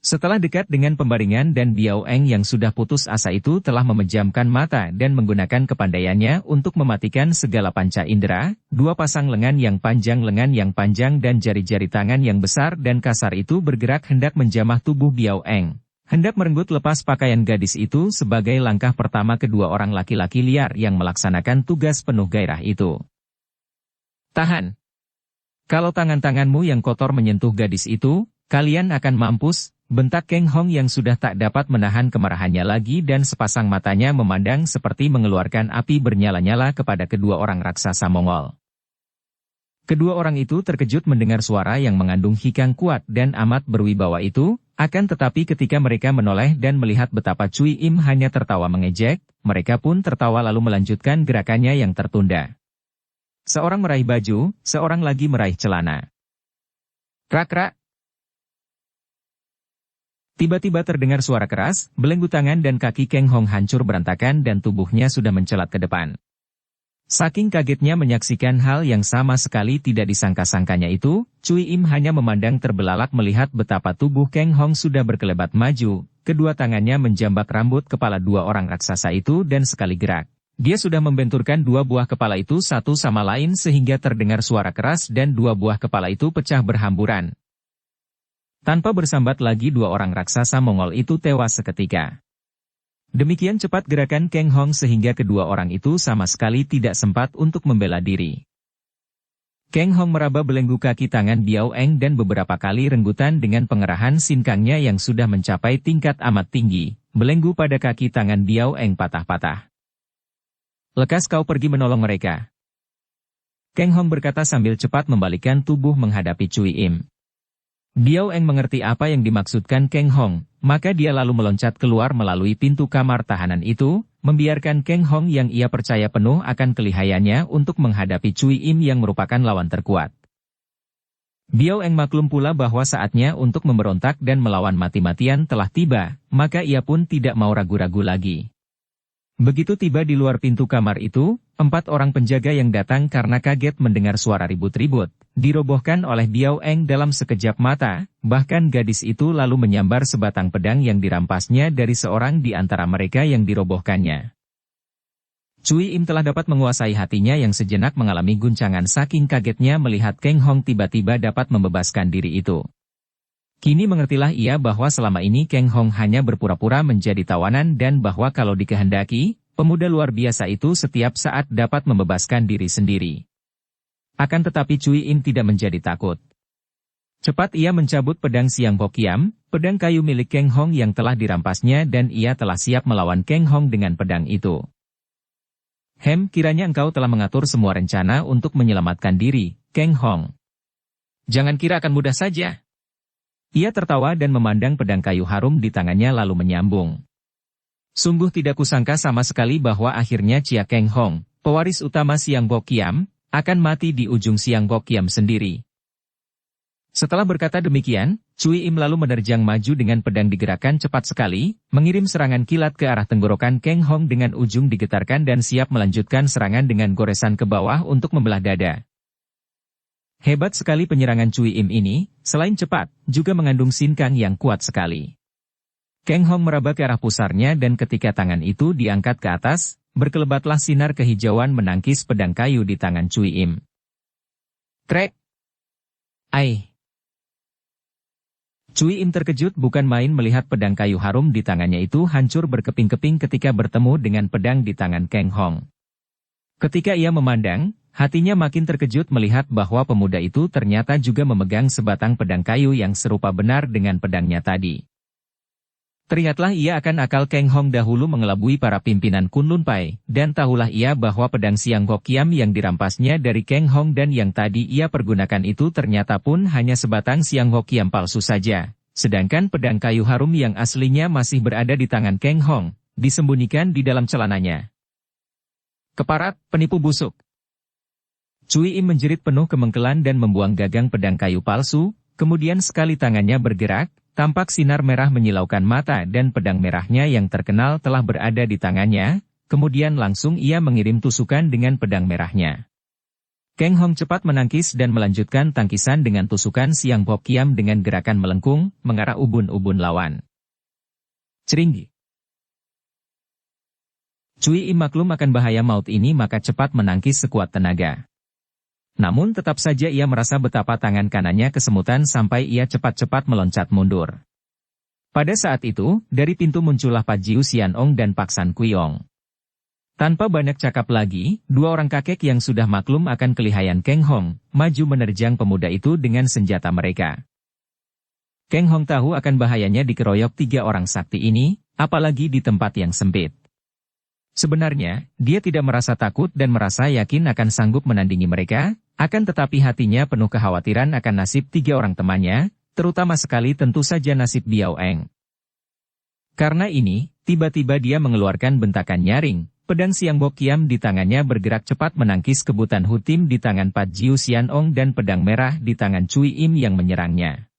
A: Setelah dekat dengan pembaringan dan Biao Eng yang sudah putus asa itu telah memejamkan mata dan menggunakan kepandaiannya untuk mematikan segala panca indera, dua pasang lengan yang panjang dan jari-jari tangan yang besar dan kasar itu bergerak hendak menjamah tubuh Biao Eng. Hendak merenggut lepas pakaian gadis itu sebagai langkah pertama kedua orang laki-laki liar yang melaksanakan tugas penuh gairah itu. Tahan! Kalau tangan-tanganmu yang kotor menyentuh gadis itu, kalian akan mampus, bentak Keng Hong yang sudah tak dapat menahan kemarahannya lagi dan sepasang matanya memandang seperti mengeluarkan api bernyala-nyala kepada kedua orang raksasa Mongol. Kedua orang itu terkejut mendengar suara yang mengandung hikang kuat dan amat berwibawa itu, akan tetapi ketika mereka menoleh dan melihat betapa Cui Im hanya tertawa mengejek, mereka pun tertawa lalu melanjutkan gerakannya yang tertunda. Seorang meraih baju, seorang lagi meraih celana. Krak-krak. Tiba-tiba terdengar suara keras, belenggu tangan dan kaki Keng Hong hancur berantakan dan tubuhnya sudah mencelat ke depan. Saking kagetnya menyaksikan hal yang sama sekali tidak disangka-sangkanya itu, Cui Im hanya memandang terbelalak melihat betapa tubuh Keng Hong sudah berkelebat maju, kedua tangannya menjambak rambut kepala dua orang raksasa itu dan sekali gerak. Dia sudah membenturkan dua buah kepala itu satu sama lain sehingga terdengar suara keras dan dua buah kepala itu pecah berhamburan. Tanpa bersambat lagi dua orang raksasa Mongol itu tewas seketika. Demikian cepat gerakan Keng Hong sehingga kedua orang itu sama sekali tidak sempat untuk membela diri. Keng Hong meraba belenggu kaki tangan Biao Eng dan beberapa kali renggutan dengan pengerahan sinkangnya yang sudah mencapai tingkat amat tinggi, belenggu pada kaki tangan Biao Eng patah-patah. Lekas kau pergi menolong mereka. Keng Hong berkata sambil cepat membalikkan tubuh menghadapi Cui Im. Biao Eng mengerti apa yang dimaksudkan Keng Hong, maka dia lalu meloncat keluar melalui pintu kamar tahanan itu, membiarkan Keng Hong yang ia percaya penuh akan kelihayannya untuk menghadapi Cui Im yang merupakan lawan terkuat. Biao Eng maklum pula bahwa saatnya untuk memberontak dan melawan mati-matian telah tiba, maka ia pun tidak mau ragu-ragu lagi. Begitu tiba di luar pintu kamar itu, 4 orang penjaga yang datang karena kaget mendengar suara ribut-ribut, dirobohkan oleh Biao Eng dalam sekejap mata, bahkan gadis itu lalu menyambar sebatang pedang yang dirampasnya dari seorang di antara mereka yang dirobohkannya. Cui Im telah dapat menguasai hatinya yang sejenak mengalami guncangan saking kagetnya melihat Keng Hong tiba-tiba dapat membebaskan diri itu. Kini mengertilah ia bahwa selama ini Keng Hong hanya berpura-pura menjadi tawanan dan bahwa kalau dikehendaki, pemuda luar biasa itu setiap saat dapat membebaskan diri sendiri. Akan tetapi Cui Im tidak menjadi takut. Cepat ia mencabut pedang Siang Hokiam, pedang kayu milik Keng Hong yang telah dirampasnya dan ia telah siap melawan Keng Hong dengan pedang itu. Kiranya engkau telah mengatur semua rencana untuk menyelamatkan diri, Keng Hong. Jangan kira akan mudah saja. Ia tertawa dan memandang pedang kayu harum di tangannya lalu menyambung. Sungguh tidak kusangka sama sekali bahwa akhirnya Chia Keng Hong, pewaris utama Siang Hokiam, akan mati di ujung Siang Hokiam sendiri. Setelah berkata demikian, Cui Im lalu menerjang maju dengan pedang digerakkan cepat sekali, mengirim serangan kilat ke arah tenggorokan Keng Hong dengan ujung digetarkan dan siap melanjutkan serangan dengan goresan ke bawah untuk membelah dada. Hebat sekali penyerangan Cui Im ini, selain cepat, juga mengandung sinkang yang kuat sekali. Keng Hong meraba ke arah pusarnya dan ketika tangan itu diangkat ke atas, berkelebatlah sinar kehijauan menangkis pedang kayu di tangan Cui Im. Krek! Ai! Cui Im terkejut bukan main melihat pedang kayu harum di tangannya itu hancur berkeping-keping ketika bertemu dengan pedang di tangan Keng Hong. Ketika ia memandang, hatinya makin terkejut melihat bahwa pemuda itu ternyata juga memegang sebatang pedang kayu yang serupa benar dengan pedangnya tadi. Teringatlah ia akan akal Keng Hong dahulu mengelabui para pimpinan Kunlun Pai, dan tahulah ia bahwa pedang Siang Hokiam yang dirampasnya dari Keng Hong dan yang tadi ia pergunakan itu ternyata pun hanya sebatang Siang Hokiam palsu saja, sedangkan pedang kayu harum yang aslinya masih berada di tangan Keng Hong, disembunyikan di dalam celananya. Keparat, penipu busuk! Cui Im menjerit penuh kemengkelan dan membuang gagang pedang kayu palsu, kemudian sekali tangannya bergerak, tampak sinar merah menyilaukan mata dan pedang merahnya yang terkenal telah berada di tangannya, kemudian langsung ia mengirim tusukan dengan pedang merahnya. Kang Hong cepat menangkis dan melanjutkan tangkisan dengan tusukan Siang Bok Kiam dengan gerakan melengkung, mengarah ubun-ubun lawan. Ceringgi. Cui Im maklum akan bahaya maut ini maka cepat menangkis sekuat tenaga. Namun tetap saja ia merasa betapa tangan kanannya kesemutan sampai ia cepat-cepat meloncat mundur. Pada saat itu, dari pintu muncullah Pat Jiu Xianong dan Pak San Kuiong. Tanpa banyak cakap lagi, dua orang kakek yang sudah maklum akan kelihayan Kang Hong, maju menerjang pemuda itu dengan senjata mereka. Kang Hong tahu akan bahayanya dikeroyok tiga orang sakti ini, apalagi di tempat yang sempit. Sebenarnya, dia tidak merasa takut dan merasa yakin akan sanggup menandingi mereka, akan tetapi hatinya penuh kekhawatiran akan nasib tiga orang temannya, terutama sekali tentu saja nasib Biao Eng. Karena ini, tiba-tiba dia mengeluarkan bentakan nyaring, pedang Siang Bok Kiam di tangannya bergerak cepat menangkis kebutan Hutim di tangan Pat Jiu Xianong dan pedang merah di tangan Cui Im yang menyerangnya.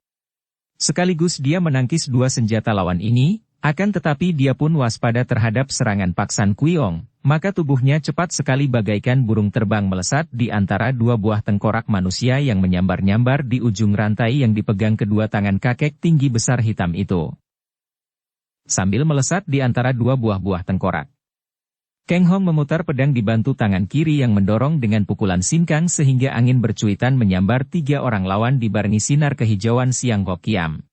A: Sekaligus dia menangkis dua senjata lawan ini, akan tetapi dia pun waspada terhadap serangan Pak San Kuiong, maka tubuhnya cepat sekali bagaikan burung terbang melesat di antara dua buah tengkorak manusia yang menyambar-nyambar di ujung rantai yang dipegang kedua tangan kakek tinggi besar hitam itu. Sambil melesat di antara dua buah tengkorak, Kang Hong memutar pedang dibantu tangan kiri yang mendorong dengan pukulan sinkang sehingga angin bercuitan menyambar tiga orang lawan dibarengi sinar kehijauan Siang Bok Kiam.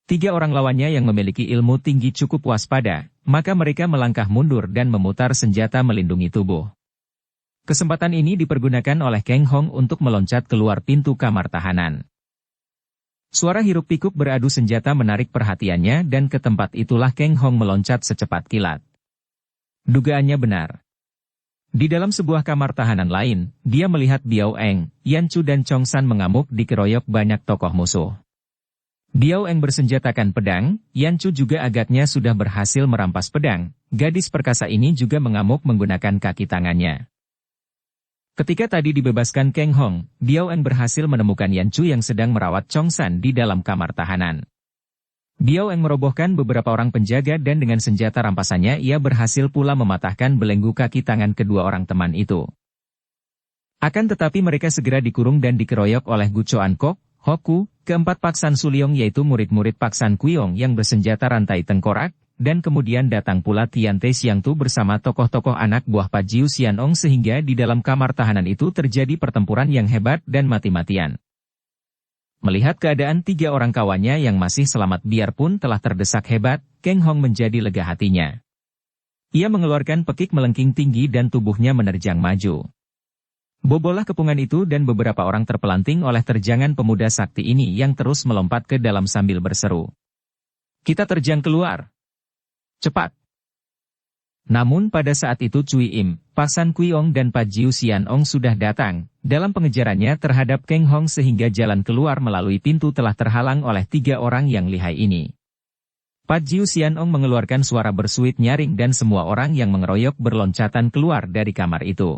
A: Tiga orang lawannya yang memiliki ilmu tinggi cukup waspada, maka mereka melangkah mundur dan memutar senjata melindungi tubuh. Kesempatan ini dipergunakan oleh Kang Hong untuk meloncat keluar pintu kamar tahanan. Suara hiruk-pikuk beradu senjata menarik perhatiannya dan ke tempat itulah Kang Hong meloncat secepat kilat. Dugaannya benar. Di dalam sebuah kamar tahanan lain, dia melihat Biao Eng, Yan Chu dan Chong San mengamuk dikeroyok banyak tokoh musuh. Biao Eng bersenjatakan pedang, Yan Chu juga agaknya sudah berhasil merampas pedang, gadis perkasa ini juga mengamuk menggunakan kaki tangannya. Ketika tadi dibebaskan Kang Hong, Biao Eng berhasil menemukan Yan Chu yang sedang merawat Chong San di dalam kamar tahanan. Biao Eng merobohkan beberapa orang penjaga dan dengan senjata rampasannya ia berhasil pula mematahkan belenggu kaki tangan kedua orang teman itu. Akan tetapi mereka segera dikurung dan dikeroyok oleh Gu Choan Kok, Hoku, keempat Pak San Suliong yaitu murid-murid Pak San Kuiong yang bersenjata rantai tengkorak, dan kemudian datang pula Tian Te Siang Tu bersama tokoh-tokoh anak buah Pat Jiu Xianong sehingga di dalam kamar tahanan itu terjadi pertempuran yang hebat dan mati-matian. Melihat keadaan tiga orang kawannya yang masih selamat biarpun telah terdesak hebat, Kang Hong menjadi lega hatinya. Ia mengeluarkan pekik melengking tinggi dan tubuhnya menerjang maju. Bobolah kepungan itu dan beberapa orang terpelanting oleh terjangan pemuda sakti ini yang terus melompat ke dalam sambil berseru. Kita terjang keluar. Cepat. Namun pada saat itu Cui Im, Pak San Kuiong dan Pat Jiu Xianong sudah datang, dalam pengejarannya terhadap Kang Hong sehingga jalan keluar melalui pintu telah terhalang oleh tiga orang yang lihai ini. Pat Jiu Xianong mengeluarkan suara bersuit nyaring dan semua orang yang mengeroyok berloncatan keluar dari kamar itu.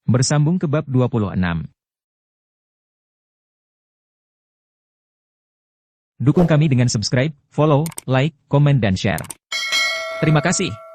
A: Bersambung ke bab 26. Dukung kami dengan subscribe, follow, like, komen dan share. Terima kasih.